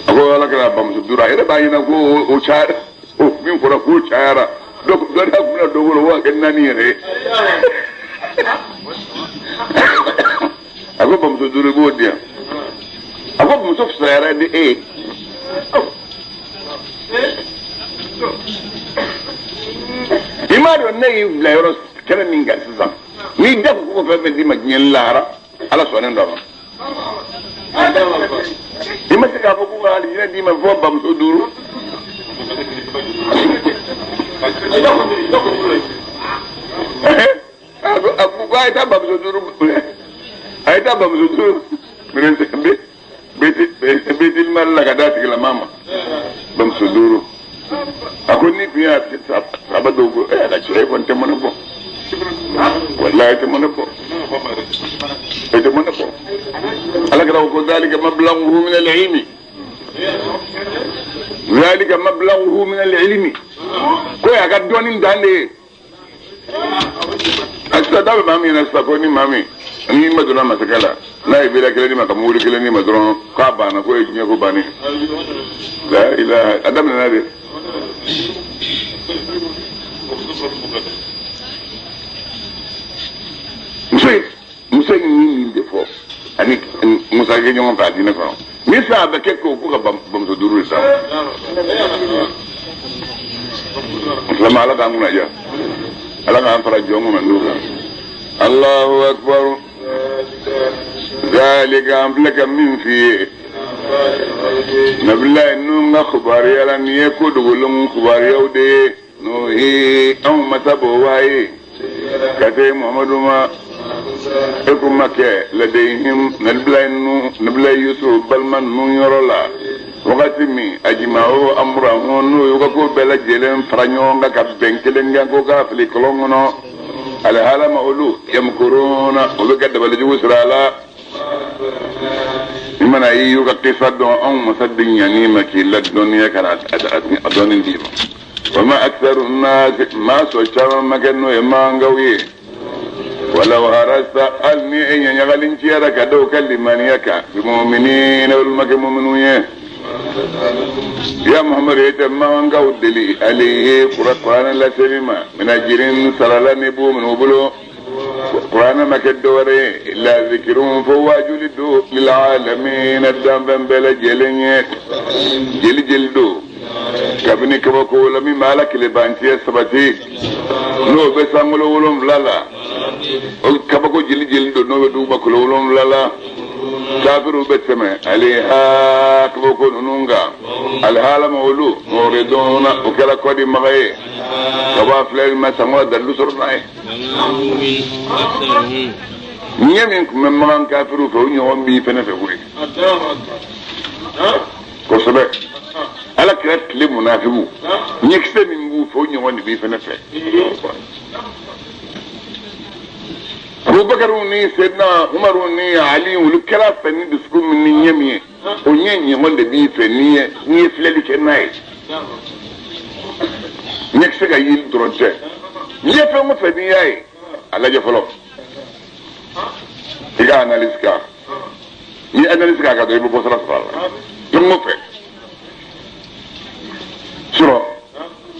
a ko Alakira bamuso 5 a yɛrɛ b'a ɲɛna ko o cayara o min fɔra k'o cayara dɔ da tun bɛna dɔ bolo wa kɛ 4 yɛrɛ ye a ko bamuso 5 i b'o di yan a ko muso fisayara ni e ye i m'a dɔn ne y'i bila yɔrɔ kɛnɛ min kan sisan n'i da ko fɛn fɛn d'i ma diɲɛ lahara Ala sɔnnen dɔ ma i ma se k'a fɔ ko ka alijinɛ d'i ma fɔ bamuso 5 a ko a ye taa bamuso 5 a ye taa bamuso 5 Betil mari la ka da tigilama ma bamuso 5 a ko ni tun y'a sahaba dɔw ko a ka cɛ e kɔni tɛ mana bɔ wallahi tɛ mana bɔ e tɛ mana bɔ Alakira ko zalika mablaghuhu min al-ilmi zalika mablaghuhu min al-ilmi ko y'a ka dɔnni dan de ye a sisan da bɛ maa min na sisan ko ni maa min ni ma donna masakɛ la n'a ye bere kelen di ma ka mobili kelen di ma dɔrɔn k'a banna ko ye diɲɛ ko bannen la ilaha a daminɛna de muso in ye nin de fɔ ani Musa kɛ ɲɔgɔn fɛ a diinɛ kɔnɔ ni sa bɛ kɛ ko ka bamuso 5 de sa silamɛ Ala k'an kunna diya Ala k'an fara jɔn kunna n'o kan Allahu akbar ذلك أملك من فيه نبلا إنه خبار يلا نيكو دولم خبار يودي نوهي أو متبوهي كتي محمد ما إكم مكة لديهم نبلا يوسف بل من نيرولا وقتمي أجمعوا أمرهم يوكو بلا جلن فرانيون كبنكلن يانكو كافلي كلونغنو على هذا ما أقوله يمكرون وبكذا بلجوا سرالا لمن أيوك قصد أو مصد يعني ما كلا الدنيا كانت أدون ديما وما أكثر الناس ما سوشوا ما كانوا يمان قوي ولو هرست ألني أن يغلن شيرك دوك لمن يكا بمؤمنين والمؤمنين يا محمد يتمم قودلي عليه قرآن لا سلمة من أجرين سلالة نبو من وبلو قرآن ما كدوري إلا ذكرون فواجو لدو للعالمين الدنبن بلا جلنية جل جلدو kabini kabako la min b'a la tilebantiya sabati n'o bɛ sankolo 7 la o kabako jeli don n'o bɛ duguba kilo 7 la kafiru bɛ tɛmɛ aliha kabako ninnu kan alihala ma olu muriduna o kɛra kɔdi maga ye kaba filɛ ma sankolo dalu sɔrɔ n'a ye ɲɛ min tun bɛ magan kafiru fɛ o ɲɔgɔn b'i fɛnɛ fɛ wuli kosɛbɛ ala kira tile munafiku ɲɛkisɛ min b'u fɛ o ɲɔgɔn de b'i fɛnɛ fɛ abubakaru ni sedna umaru ni ali olu kɛra fɛ ni dusukun min ni ɲɛ min ye o ɲɛ ɲɔgɔn de b'i fɛ n'i ye filɛli kɛ n'a ye ɲɛkisɛ ka yiri dɔrɔn tɛ n'i ye fɛn o fɛn n'i y'a ye a lajɛ fɔlɔ i ka analyse k'a n'i ye analyse k'a kan dɔrɔn i bɛ bɔ sira sɔrɔ a la fɛn o fɛn sɔrɔ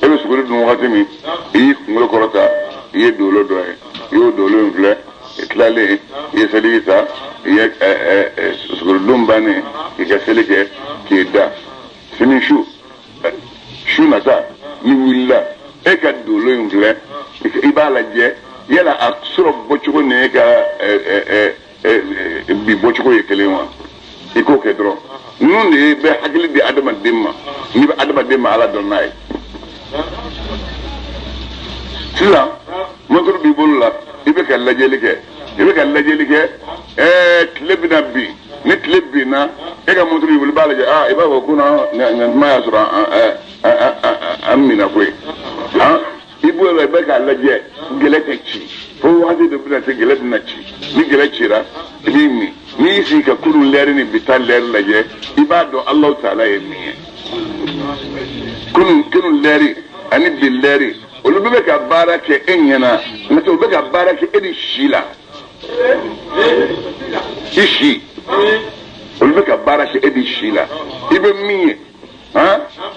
e bɛ suguri dun wagati min i y'i kunkolo kɔrɔta i ye dolo dɔ ye i y'o dolo in filɛ i tilalen i ye seliji ta i ye suguridun bannen i ka seli kɛ k'i da sini su nata n'i wulila e ka dolo in filɛ i b'a lajɛ yala a sɔrɔ bɔcogo ni e ka bi bɔcogo ye kelen wa i k'o kɛ dɔrɔn ninnu de bɛ hakili di adamaden ma n'i bɛ adamaden ma ala dɔn n'a ye sisan moteur b'i bolo la i bɛ ka lajɛli kɛ tile bɛna bin ni tile binna e ka moteur b'i bolo i b'a lajɛ i b'a fɔ ko nin tuma y'a sɔrɔ an minɛ koyi i bolo la i bɛ k'a lajɛ gɛlɛ tɛ ci fo waati dɔ bɛna se gɛlɛ bɛna ci ni gɛlɛ cira i b'i min n'i y'i sigi ka kurun lɛri ni bi ta lɛri lajɛ i b'a dɔn Alahu Taala ye min ye kunun lɛri ani bi lɛri olu bɛ ka baara kɛ e ɲɛna n'o tɛ u bɛ ka baara kɛ e ni si la i si olu bɛ ka baara kɛ e ni si la i bɛ min ye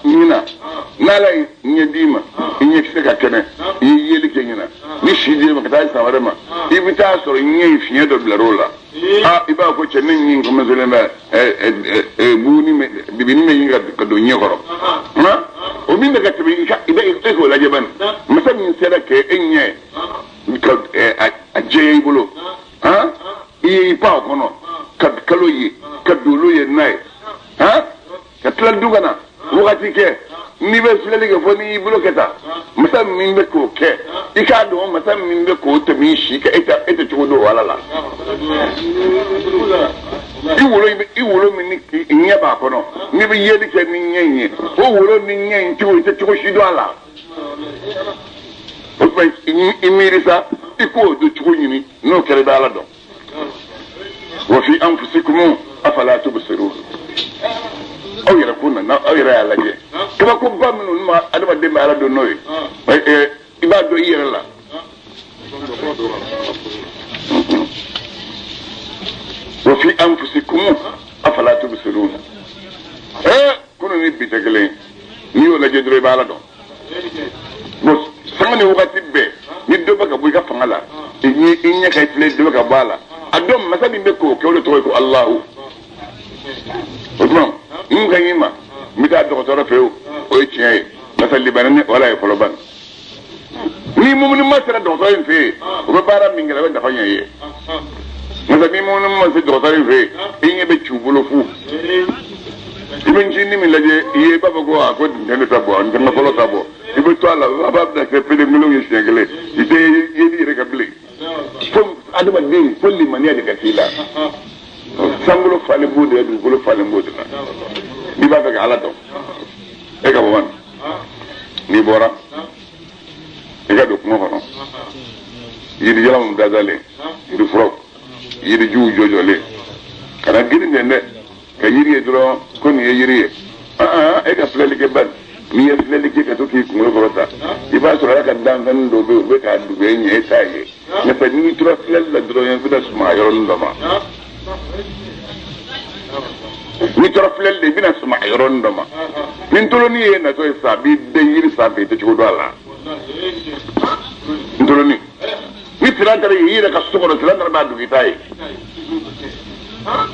ɲina n'ala ye ɲɛ d'i ma i ɲɛ kisɛ ka kɛnɛ i ye yeli kɛ ɲina ni si d'i ma ka taa san wɛrɛ ma i bɛ taa sɔrɔ ɲɛ ye fiɲɛ dɔ bilar'o la i b'a fɔ cɛ ne ɲin commencelen bɛ bibini bɛ ɲin ka don ɲɛ kɔrɔ o min bɛ ka tɛmɛ i bɛ k'o lajɛ bani masa min sera kɛ e ɲɛ ka a jɛya i bolo i ye i pan o kɔnɔ ka kalo ye ka dolo ye n'a ye ka tila du kana wagati kɛ n'i bɛ filɛli kɛ fɔ n'i y'i bolo kɛ tan masa min bɛ k'o kɛ i k'a dɔn masa min bɛ k'o tɛmɛ i si kan e tɛ cogo dɔn ala la i wolo min ni ɲɛ b'a kɔnɔ n'i bɛ yeli kɛ ni ɲɛ in ye o wolo ni ɲɛ in cogo i tɛ cogo si dɔn a la o tuma i miiri sa i k'o don cogo ɲini n'o kɛra i bɛ ala dɔn wa fi anfusikum afala tubsirun aw yɛrɛ ko nana aw yɛrɛ y'a lajɛ kabakoba minnu ma adamaden bɛ ala dɔn n'o ye i b'a dɔn i yɛrɛ la wa fi anfusikum afala tubsirun kunu ni bi tɛ kelen n'i y'o lajɛ dɔrɔn i bɛ ala dɔn bon sanga ni wagati bɛɛ ni dɔ bɛ ka bɔ i ka fanga la i ɲɛ ka filɛ dɔ bɛ ka bɔ a la a dɔn masa min bɛ k'o kɛ o de tɔgɔ ye ko Alahu o tuma mun ka ɲi ma n bɛ taa dɔgɔtɔrɔ fɛ o ye tiɲɛ ye masa libanɛ wala ye fɔlɔ ban ni mumuni ma sera dɔgɔtɔrɔ in fɛ yen o bɛ baara min kɛ a bɛ nafa ɲɛ i ye masa ni mumuni ma se dɔgɔtɔrɔ in fɛ yen i ɲɛ bɛ ci u bolo fu i bɛ ncini min lajɛ i ye i b'a fɔ ko ko nin tɛ ta bɔ nin tɛ n ka fɔlɔ ta bɔ i bɛ to a la a b'a bila kɛ pelemelew ye siɲɛ kelen i tɛ yeli yɛrɛ ka bilen fo adamaden fo limaniya de ka k'i la sankolo falen b'o de la dugukolo falen b'o de la n'i b'a fɛ ka ala dɔn e ka bɔ man n'i bɔra i ka don kungo kɔnɔ yirijala mun dadalen yiri furaw yirijuw jɔjɔlen kana girin ten dɛ ka yiri ye dɔrɔn ko nin ye yiri ye e ka filɛli kɛ bani n'i ye filɛli kɛ ka to k'i kunkolo kɔrɔta i b'a sɔrɔ ala ka danfɛn dɔw bɛ yen u bɛ k'a dugu e ɲɛ e t'a ye n'o tɛ n'i tora filɛli la dɔrɔn i bɛna suma a yɔrɔnin dɔ ma n'i tora filɛli la i bɛna suma a yɔrɔnin dɔ ma ni ntoloni ye natɔ ye sa a b'i den yiri sanfɛ i tɛ cogo dɔn a la ntoloni ni tiran taara i yɛrɛ ka so kɔnɔ tiran taara b'a dugu i t'a ye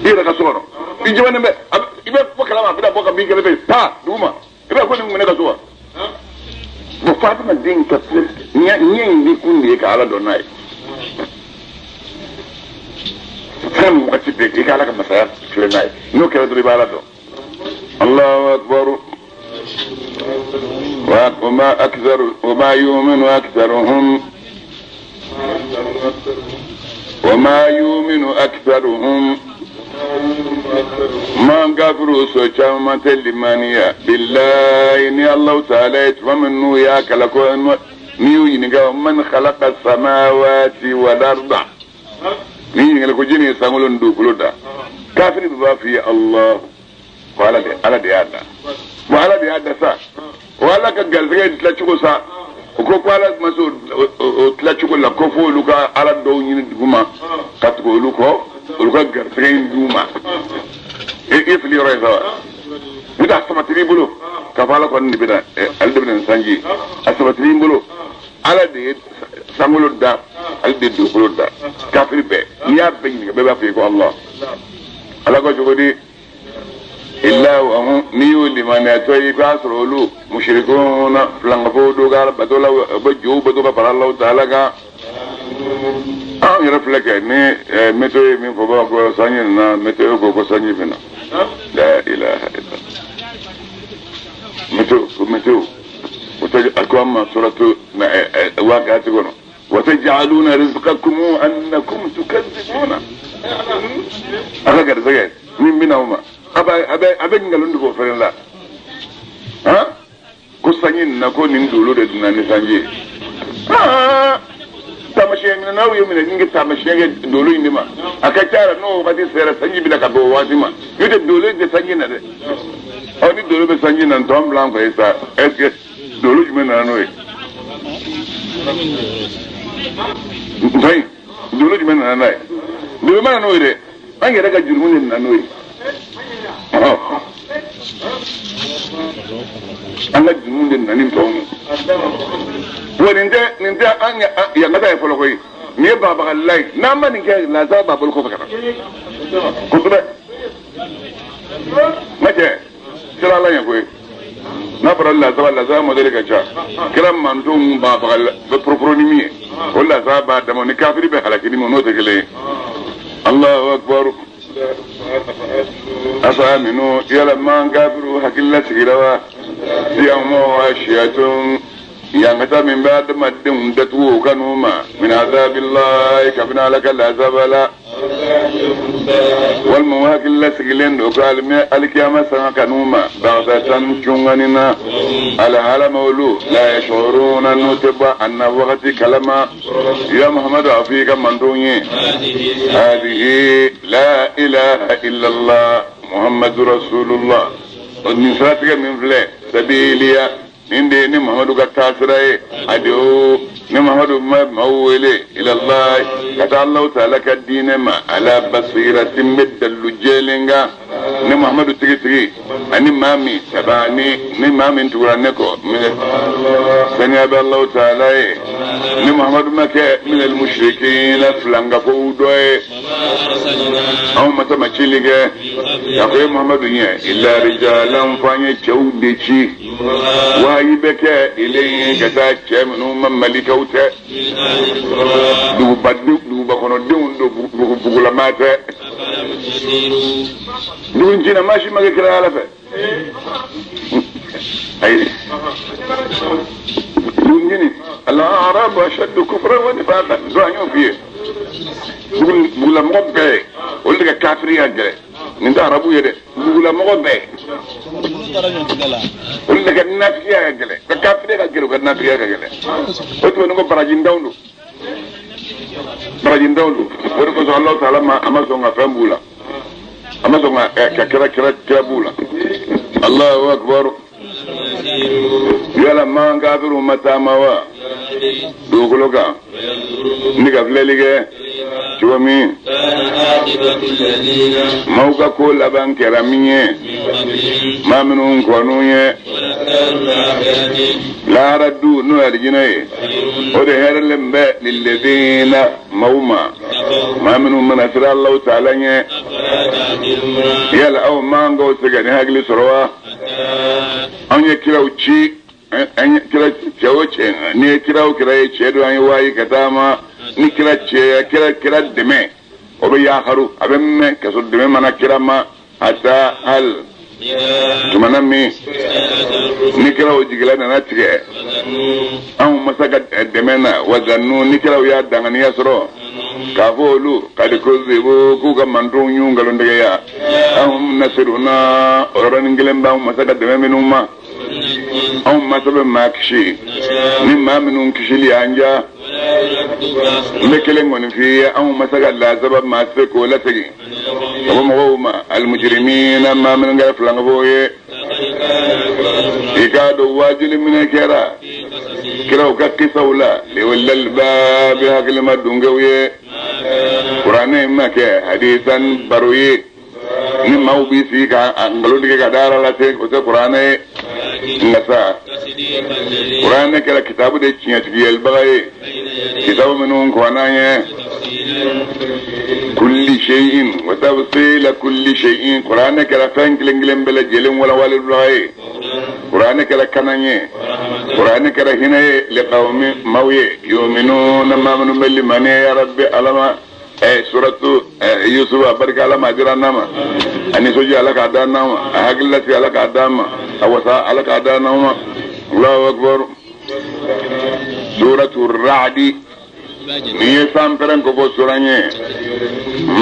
i yɛrɛ ka so kɔnɔ i jamanen bɛ i bɛ bɔ kalama a bɛna bɔ ka min kɛrɛfɛ taa dugu ma iba ko ni ka suwa bo Fatima din ka nya ndi kundi ka ala donai kam wakati be ka ala ka masaya filenai no kera duri bala do Allahu akbar وما يؤمن أكثرهم ما غفروا سوچا ما تلمانيا بالله إن الله تعالى ومن ياك لكون نيو ينغا من خلق السماوات والأرض نيو لكو جيني سانغولون دوكلودا كافر بما في الله وعلى دي هذا وعلى دي هذا سا وعلى كغالغي تلاچو سا ko kwala maso tlachuko la kofo luka ala do nyini duma katko luka gartrein duma if li reza bida samatri bulu kafala ko ni bida aldebnen sanji asamatri bulu ala de sangolo da alde do bulu da kafir be ya be ni be ba fi ko Allah ala ko jogodi إلا وهم نيو لمن يتوي كاسرولو مشركون فلانغفو دوغار بدولا بجو بدوغا فر الله تعالى كا يرفلك ني متوي من فوق كو ساني نا متوي كو ساني فينا لا إله إلا متو وتجعلكم سورة واقعة تقول وتجعلون رزقكم أنكم تكذبون أخاك رزقين من بينهما abe ngalundu ko ferela ha ko sanyin na ko nin dolo de dunani sanje ha tamashen na nawo yemi ne ngi tamashen dolo indima aka tara no bati sera sanyi bila ka bo watima yede dolo de sanyi na de oni dolo be sanyi na ndom blanc fa isa est dolo jume na no e ndai dolo jume na na dolo ma no ide ange daga jurmun na no e anga jumunde nanim tomu woni nde anya ya ngata e folo koy ne baba wallahi namma ni ke la za babul ko fakata ko tube maje sira la ya koy na para la za modele ka cha kiram man dum baba be proponimi wala za ba da mo ni kafiri be halakini mo no tegele Allahu akbar أفامنوا يلما كافروا حكلا سيروا يوم واشية ينغتا من بعد ما الدم دتوه كانوما من عذاب الله كبنا لك العذاب لا والمواكل لسجلين وقال ما الكيامة سنة كانوما بغضة شنغننا على حال مولو لا يشعرون أن نتبع أن وقت كلمة يا محمد عفيك من دوني هذه لا إله إلا الله محمد رسول الله ونساتك من فلي سبيليا نندي محمد كتاسرائي أدعو محمد مولي إلى الله كتا الله تعالى كالدين ما على بصيرة مد اللجيلنغا محمد تيجي أني مامي سباني مامي تورانكو سنياب الله تعالى محمد مكة من المشركين فلانغا فودوي أو متى ما تشيلك يقول محمد إلا رجالا فاني تشوديشي وهيبك إليه كتا كمنو مملكة duba kono deun do bugula mate dun jina mashi mage kira ala fe ay dun jini al arab ashad kufra wa nifaqa zoanyo fi bugula mobbe wala ga kafiri agre min da arabu yede bugula mobbe wala ga nafiya agre ga kafiri agre ga nafiya agre oto no barajin dawdu wani ko Allah ta'ala ma amazonga fambula amazonga kira bula Allahu akbar yala man gafiru matamawa dogologa niga flelige chuami mauka ko laban keramiye maminun konuye la raddu no arjinaye ode herlembe lilladina mauma maminun manasira Allah ta'ala nye yala aw mango sigani hagli sorwa anya kira uchi anya kira chawoche ni kira ukira chedo anya wayi katama ni kira deme obe ya haru abemme kaso deme mana kira ma ata al tumanami ni kira ujigila na tige an masaka deme na wazannu ni kira ya dangani yasro kafolu kadikuzibu kuka mandru nyungalo ndege ya ahum nasiruna oran ngilemba masaka deme minuma ahum masabe makshi ni maminun kishili anja lekelen woni fi ahum masaka la sabab masako la tagi abo mawuma al mujrimina ma min ngal flanga boye ikado wajil min kera kira ka kisawla li wal bab hakil madungawiye Qur'ane make hadisan baruyi ni mawbi fi ka angalo dige ka dara la te ko Qur'ane ngasa Qur'ane kala kitabu de cinya tigi el bagay kitabu minun ko ananye kulli shay'in wa tafsil kulli shay'in Qur'ane kala fanklingilem bela jelen wala walil bagay Qur'ane kala kananye Qur'ane kala hinaye liqawmi mawye yu'minuna ma manu bil mani ya rabbi alama suratu yusuf barka alama ajranama ani soji alaka adanama ahagillati alaka adama awasa alaka adanama Allahu akbar suratu ar-ra'd ni samperan ko suranye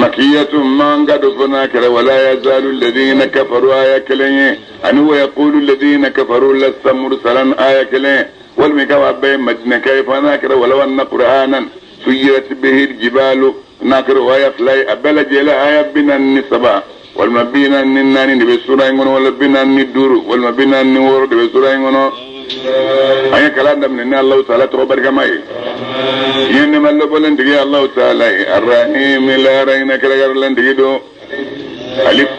makiyatu manga dufuna kala wala yazalu alladhina kafaru ayakalen an huwa yaqulu alladhina kafaru lasta mursalan ayakalen wal mikawa bay madina kayfa nakra wala wan qur'anan suyirat bihi aljibalu nakra wa yaflay abala jela ayab binan nisba wal mabina ninani be sura ngono wala binan niduru wal mabina ni woro be sura ngono aya kala ndam ne Allah ta'ala to barka mai yenne mallo bolen dige Allah ta'ala arrahim la rayna kala gar lan dige do alif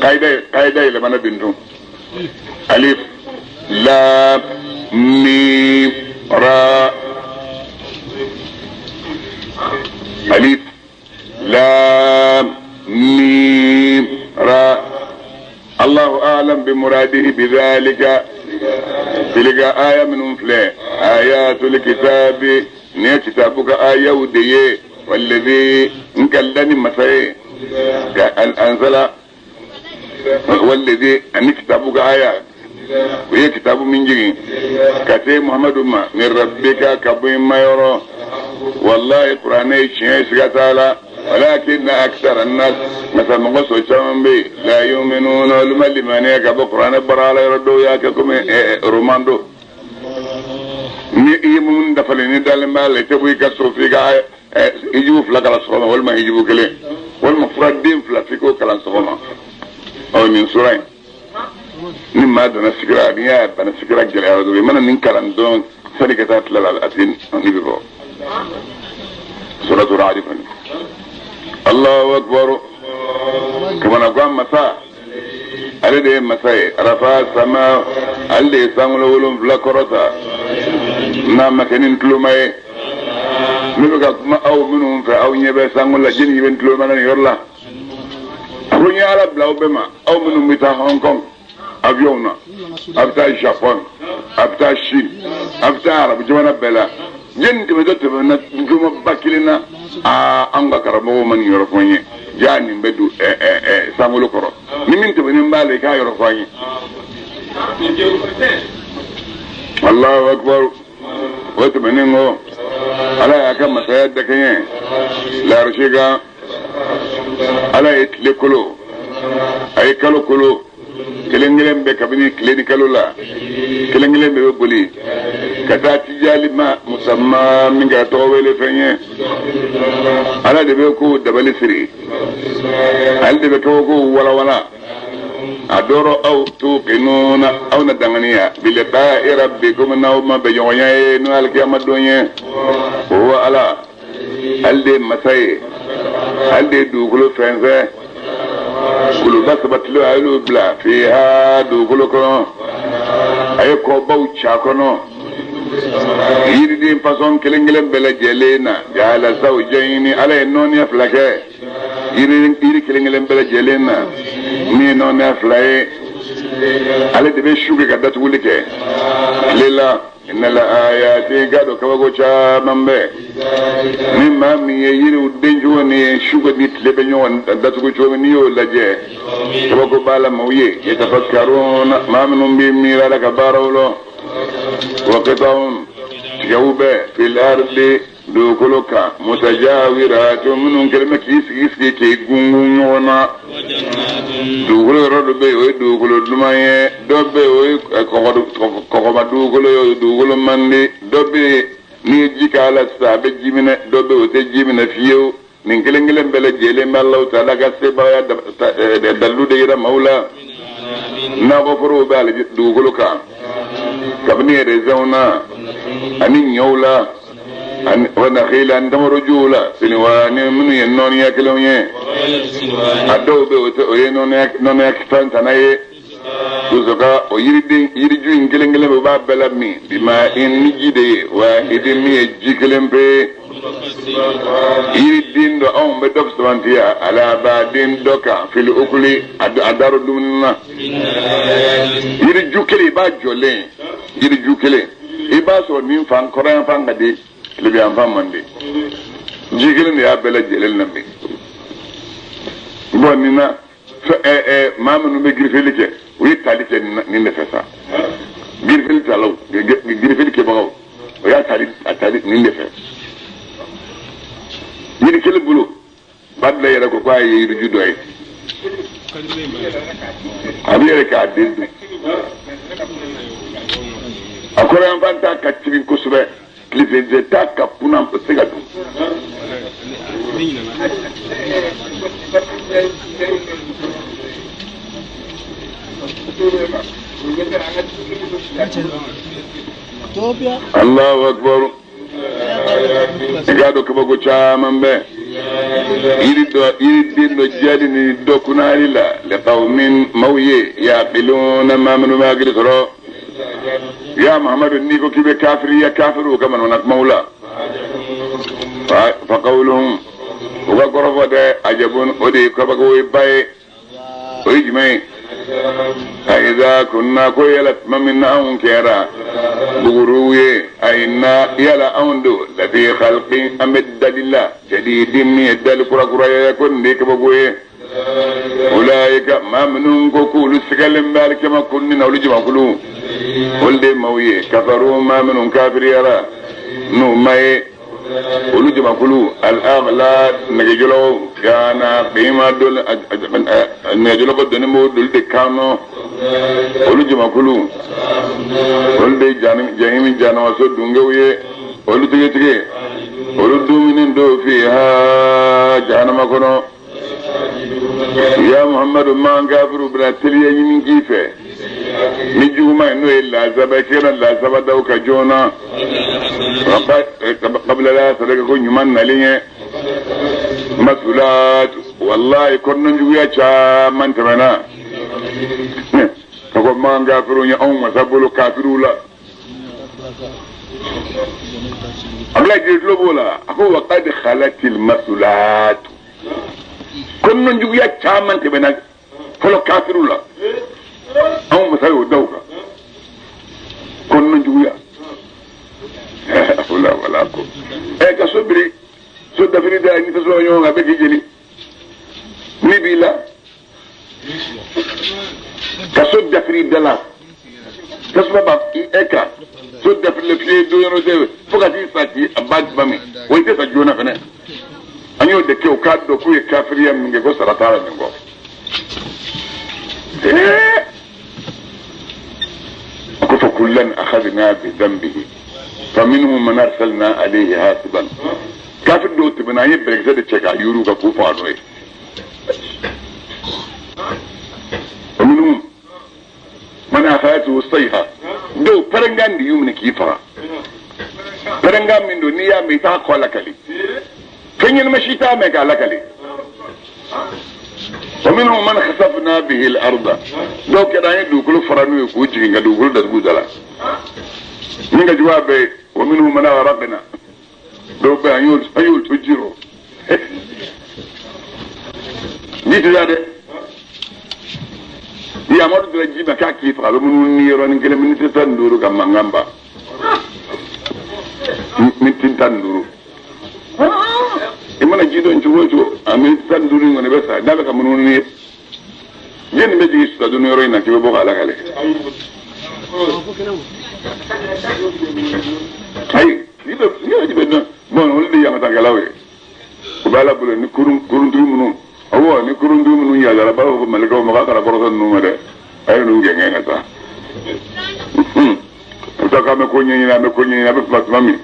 qaida le mana bindu alif lam mim ra alif lam mim ra الله أعلم بمراده بذلك تلك آية من فلا آيات الكتاب نيا كتابك آية وديه والذي انكلني مسائي أنزل والذي أن كتابك آية وهي كتاب من جي كتاب محمد من ربك كبير ما يرى والله القرآن يشيء سكتالا ولكن أكثر الناس مثل ما قصوا شام بي لا يؤمنون ولما لمن يكب القرآن برا لا يردوا ياككم روماندو يمون دفلني دالما لتبوي كسو فيك يجيبوا فلا كلا صغما والما يجيبوا كلي والمفرد دين فلا فيكو كلا صغما أو من سورين نما دنا سكرا نيا بنا سكرا جل يردوا من نكلم دون سرقة لا الأسين نبيبو سورة الرعد الله أكبر كما نقول مساء أريد مساء رفع السماء اللي ساملوا لهم فلا كرتا نعم كنين كلوماي نبقى ما أو منهم فأو نيبه سامل جن يبين كلومانا يورلا كوني على بلاو بما أو منهم بتا هونغ كونغ أبيونا أبتا اليابان أبتا الصين أبتا عرب جوانا بلا جن تبدو تبنا نجوم باكلنا anga karamo man yoro fonye jani mbedu samulo koro ni min to benim bale ka yoro fonye Allahu akbar wa tabaningo ala yakama sayadda kanye la rushiga ala itlekolo ay kalo kelengelen be kabini klinikalo la kelengelen be boli kata tijali ma musamma minga towele fenye ala de be ko dabali siri al de be ko wala adoro aw tuqinuna aw nadangania bi liqa'i rabbikum nawma be yonya no al kiyamad donye huwa ala al de masay al de dugulo fenze kulu basbat lo alu bla fiha dugulo ko ay ko baw cha kono yiri di façon kelengelen bela jelena jala zawjaini ala non yaflake yiri kelengelen bela jelena ni non yaflaye ale de be shuge ka datuguli kɛ tile la innal ayati gado kabago caman bɛ ni maa min ye yiriw den cogo ni shuge ni tile bɛ ɲɔgɔn datugu cogo min n'i y'o lajɛ kabago b'a la maaw ye yatafakkaruna maa minnu bɛ miiri ala ka baaraw la wa qita'un tigɛw bɛ fil ardi dugukolo kan mutajawiratun minnu kɛlen bɛ k'i sigi k'i gungun ɲɔgɔn na dugukolo yɔrɔ dɔ bɛ yen o ye dugukolo duman ye dɔ bɛ yen o ye kɔgɔma dugukolo ye o ye dugukolo mandi dɔ bɛ yen n'i ye ji k'a la sisan a bɛ ji minɛ dɔ bɛ yen o tɛ ji minɛ fiyewu nin kelen kelen bɛɛ lajɛlen bɛ Alahu Taala ka sebaya dalilu de yira maaw la nakɔforow bɛ ale dugukolo kan kabini raisinw na ani ɲɔw la wa nakhila ani tamaro la siniwaani minnu ye nɔɔniya kelenw ye a dɔw bɛ o ye nɔɔniya fɛn ye sosoka o yiriju in kelen kelen bɛ o b'a bɛɛ la min bima in ni ji de ye wa idi min ye ji kelen pe yiriden dɔ anw bɛ dɔ sabantiya ala b'a den dɔ kan fili ukuli a daro dumuni na yiriju kelen i b'a jɔlen yiriju kelen i b'a sɔrɔ nin fan kɔrɔyan fan ka di Libyan fan man di ji kelen de y'a bɛɛ lajɛlen lamɛn bon nin na maa minnu bɛ girifeli kɛ o ye tali kɛ nin de fɛ sa girifeli talaw girifeli kɛbagaw o y'a tali nin de fɛ yiri kelen bolo badila yɛrɛ ko k'a ye yiriju dɔ ye a bɛ yɛrɛ k'a den dun a kɔrɔyan fan ta ka tirin kosɛbɛ kilifɛnze t'a ka kunna se ka dun Allahu akbar i k'a dɔn kabako caman bɛ yiriden dɔ jɛli ni dɔ kunnari la liqawmin maaw ye yaqiluna maa minnu bɛ hakili sɔrɔ ya Muhammadu n'i ko k'i bɛ kafiri ya kafiru ka manamana kumaw la fa qawluhum u ka kɔrɔfɔ dɛ ajabun o de ye kabako ye ba ye o ye jumɛn ye a iza kunna ko yala tuma min na anw kɛra buguruw ye a inna yala anw do lafi khalqin an bɛ dalila jadidin min ye dali kurakura ye ko nin de ye kabako ye ulaika maa minnu ko k'olu sigalen bɛ alikiyama kunni na olu jamakulu olu de maaw ye kafaru maa minnu kafiriyara n'u ma ye olu jamakulu al-aghlal nɛgɛjɔlɔw kaana qiima dol nɛgɛjɔlɔ ko dɔnni b'o dolu de kan nɔ olu jamakulu olu de jahimi jahanamaso dunkew ye olu tigitigi olu dumuni dɔw fiha jahanama kɔnɔ ya Muhammadu maa kafiru bɛna teliya ɲini k'i fɛ ni juguma ye n'o ye lazaba i kɛra lazaba daw ka joona kabila la sadaka ko ɲuman nalen ye masulat wallahi kɔnɔna juguya caman tɛmɛna ka ko maa kafiru ye anw masa bolo kafiru la abila jiritulo b'o la a ko wa qad khalatil masulat kɔnɔna juguya caman tɛmɛna fɔlɔ kafiru la anw masa y'o daw kan kɔnɔna juguya wala ko ka so biri so dafiri da ni tasuma ɲɔgɔn kan a bɛ k'i jeni ni b'i la ka so dafiri da la tasuma b'a kan so dafiri la fiye don yɔrɔ sɛbɛn fo ka t'i sa ci a ba ba min o i tɛ sa joona fɛnɛ an y'o de kɛ o k'a dɔn k'u ye kafiriya min kɛ ko sara t'a la nin kɔ ko fa kullan akhadna bi dhanbihi فمنهم من أرسلنا عليه حاسبا كافر دو تبنا يه بركزة دي چكا يورو کا کوفا آنوئے ومنهم من أخذته الصيحة دو پرنگان دي يومن كيفا پرنگان من دو نيا ميتا قوى لكالي فنين مشيتا ميكا لكالي ومنهم من خسفنا به الأرض دو كده يدو كل فرانو يكوچي دو كل دسبو دلا من جواب ومنهم من أغرقنا لو بأيول تجيرو جيت ذلك Amadu dira jiba ka ki fa mun ni yoro ni kele minute tan duru kam mangamba minute tan duru imana jido nchugo amin tan duru ngone besa dabe kam mun ni yen be ji sta dunu yoro ina ki bo ala kale ay ni be no bon on li yamata galawe bala bulo ni kurun duru munu awo ni kurun duru munu ya dara ba ko malika mo ka kara boroson no mede ay no ngenge ngata ka me ko nyi na be flat mami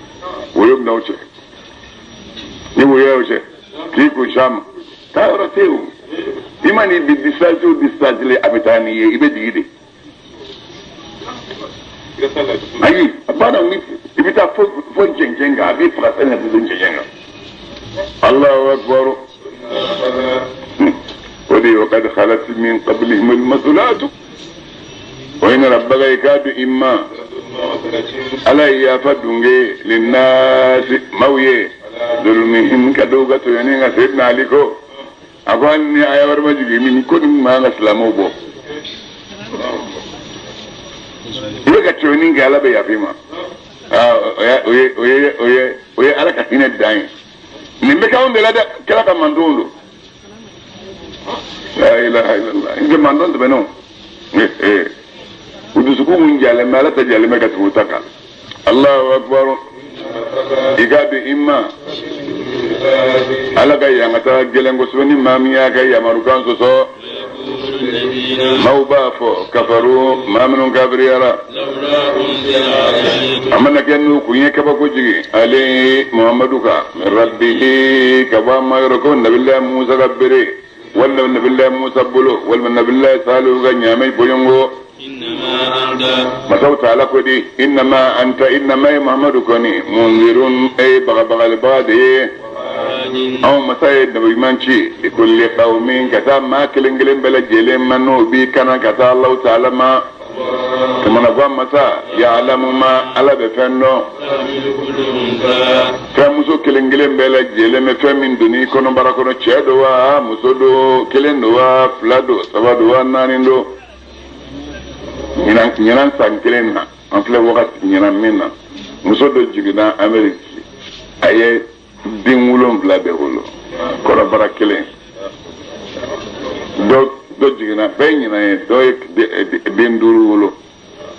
woyo na uche ni woyo uche ki ko sham ta ora teu imani bi disaster le abitani ye ibe digide ayi abana mi ibita fo jenjenga bi prasena bi jenjenga Allahu akbar ودي وقد خلت من قبلهم المثلات وإن ربك يكاد إما على يفدونجي للناس مويه ظلمهم كدوغة يعني سيدنا عليكو أقولني أيوار مجيء من كل ما نسلموا بو يبقى تشونين قال بيا فيما ويه على كثير الدين نبكاون دلادة كلا كمان دولو لا إله إلا الله إنك ما عندهم تبنون ودسكوا من جالم ما لا تجالم كتبوتك الله أكبر إيجاب إما على كي يعمتا جلنا قصوني ماميا كي يمركان سوسو موبافو كفروا ما منهم كبريارا أما نكينو كوني كبكوجي علي محمدك من ربه كبام يركون نبي الله موسى كبري ولا من نبي الله موسى بلو ولا من نبي الله صالح غنيامي بيونغو ما صوت على كودي إنما أنت إنما محمد كوني منذر أي بغبغ البادي أو مسايد نبي منشي لكل قوم كتا ما كلنجلن بلا جيلين منو بي كان كتا الله تعالى ما كما نقول مسا يعلم ما على بفنو فمسو كلنجلن بلا جيلين فمن دني كونو باراكونو تشيدوا مسودو كلندوا فلادو سبادوا نانيندو ñinan san kelen na en fait wakati ñinan minna muso do jigina Amerique aye din wulon bla be wolo ko bara kelen do jigina be ñina e do den duru wolo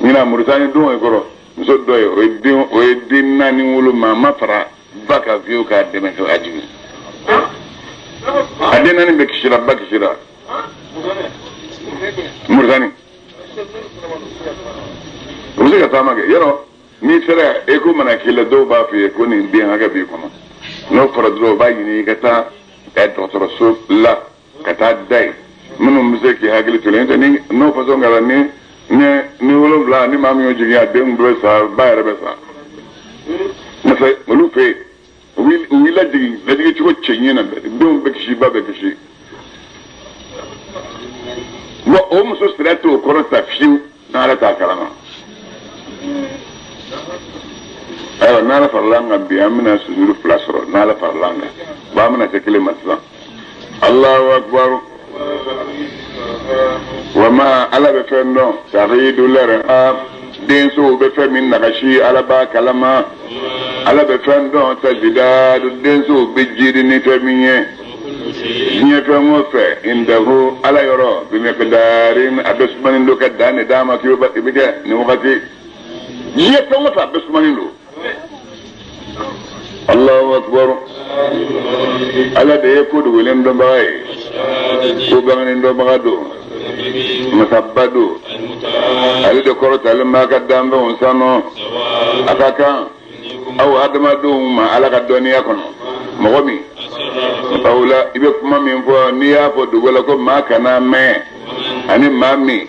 ñina Mauritanie do e ko muso do e din nani wolo ma fara baka view ka de men ko ajibi adena ni be kishira bakishira Mauritanie uzi ka taama kɛ yɔrɔ n'i sera eko mana k'i la dɔw b'a f'i ye ko nin den hakɛ b'i kɔnɔ n'o fɔra dɔrɔn o b'a ɲini i ka taa dɔgɔtɔrɔso la ka taa da ye minnu bɛ se k'i hakili to la ni n'o fasɔn kɛra ni wolonwula ni maa min y'o jigin a den bɛ sa ba yɛrɛ bɛ sa masa olu fɛ yen u b'i lajigi cogo cɛ ɲɛ na denw bɛ kisi ba bɛ kisi bon o muso sira t'o kɔrɔ ta fiyewu n'ala t'a kalama ayiwa n'ala farala an kan bi an bɛna sujuru fila sɔrɔ n'ala farala an kan bon an bɛna kɛ kelen ma sisan Allahu akbar wa ma ala bɛ fɛn dɔn tahidu lɛrɛ densow bɛ fɛn min nagasi ala b'a kalama ala bɛ fɛn dɔn tajidaadu densow bɛ jiri ni fɛn min ye diɲɛ fɛn o fɛ indahu ala yɔrɔ bimɛkidarin a bɛ sumanin do ka dan ne d'a ma k'i bɛ kɛ nin wagati diɲɛ fɛn o fɛ a bɛ sumanin do Allahu akbar ala de ye ko dogolen dɔnbaga ye ko banganen dɔnbaga do masaba do ale de kɔrɔtalen b'a ka danfɛnw sanu a ka kan aw adamadenw ma ala ka dɔnniya kɔnɔ mɔgɔ min awla ibe kuma min fɔ n'i y'a fɔ dogo la ko maa kana mɛn ani maa min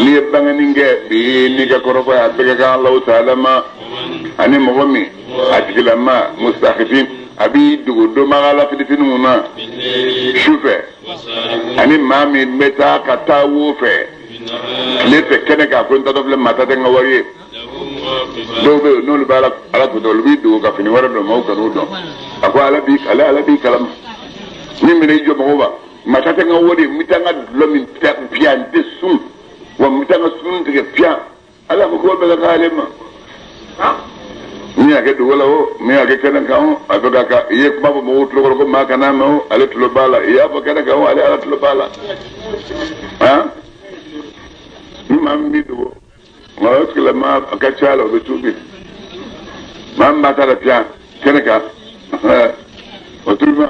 n'i ye bangenin kɛ bi n'i ka kɔrɔfɔ a bɛɛ ka kan Alahu Taala ma ani mɔgɔ min a tigilama mustakifin a b'i dogo dɔnbaga la fitinin na sufɛ ani maa min bɛ taa ka taa wo fɛ tile fɛ kɛnɛ kan ko n tatɔ filɛ maa ta tɛ n ka wari ye dɔw bɛ yen n'olu bɛ ala to dɔn olu b'i dogo ka fini wɛrɛ dɔn maaw kan'u dɔn a ko ala b'i kalama ni minɛ i jɔ mɔgɔw ma maa ta tɛ n ka wari ye n bɛ taa n ka dulɔ min piya n tɛ sun wa mutanga sun tige pia ala ko be ga alema ni age do wala o mi age kana ka o abaga ka ye ko babo mo tulo ko ma kana mo ale tulo bala ya ba kana ka o ale ala tulo bala ni mam mi do ma ko la ma ka chala be tubi mam ba ta la pia kana ka o tubi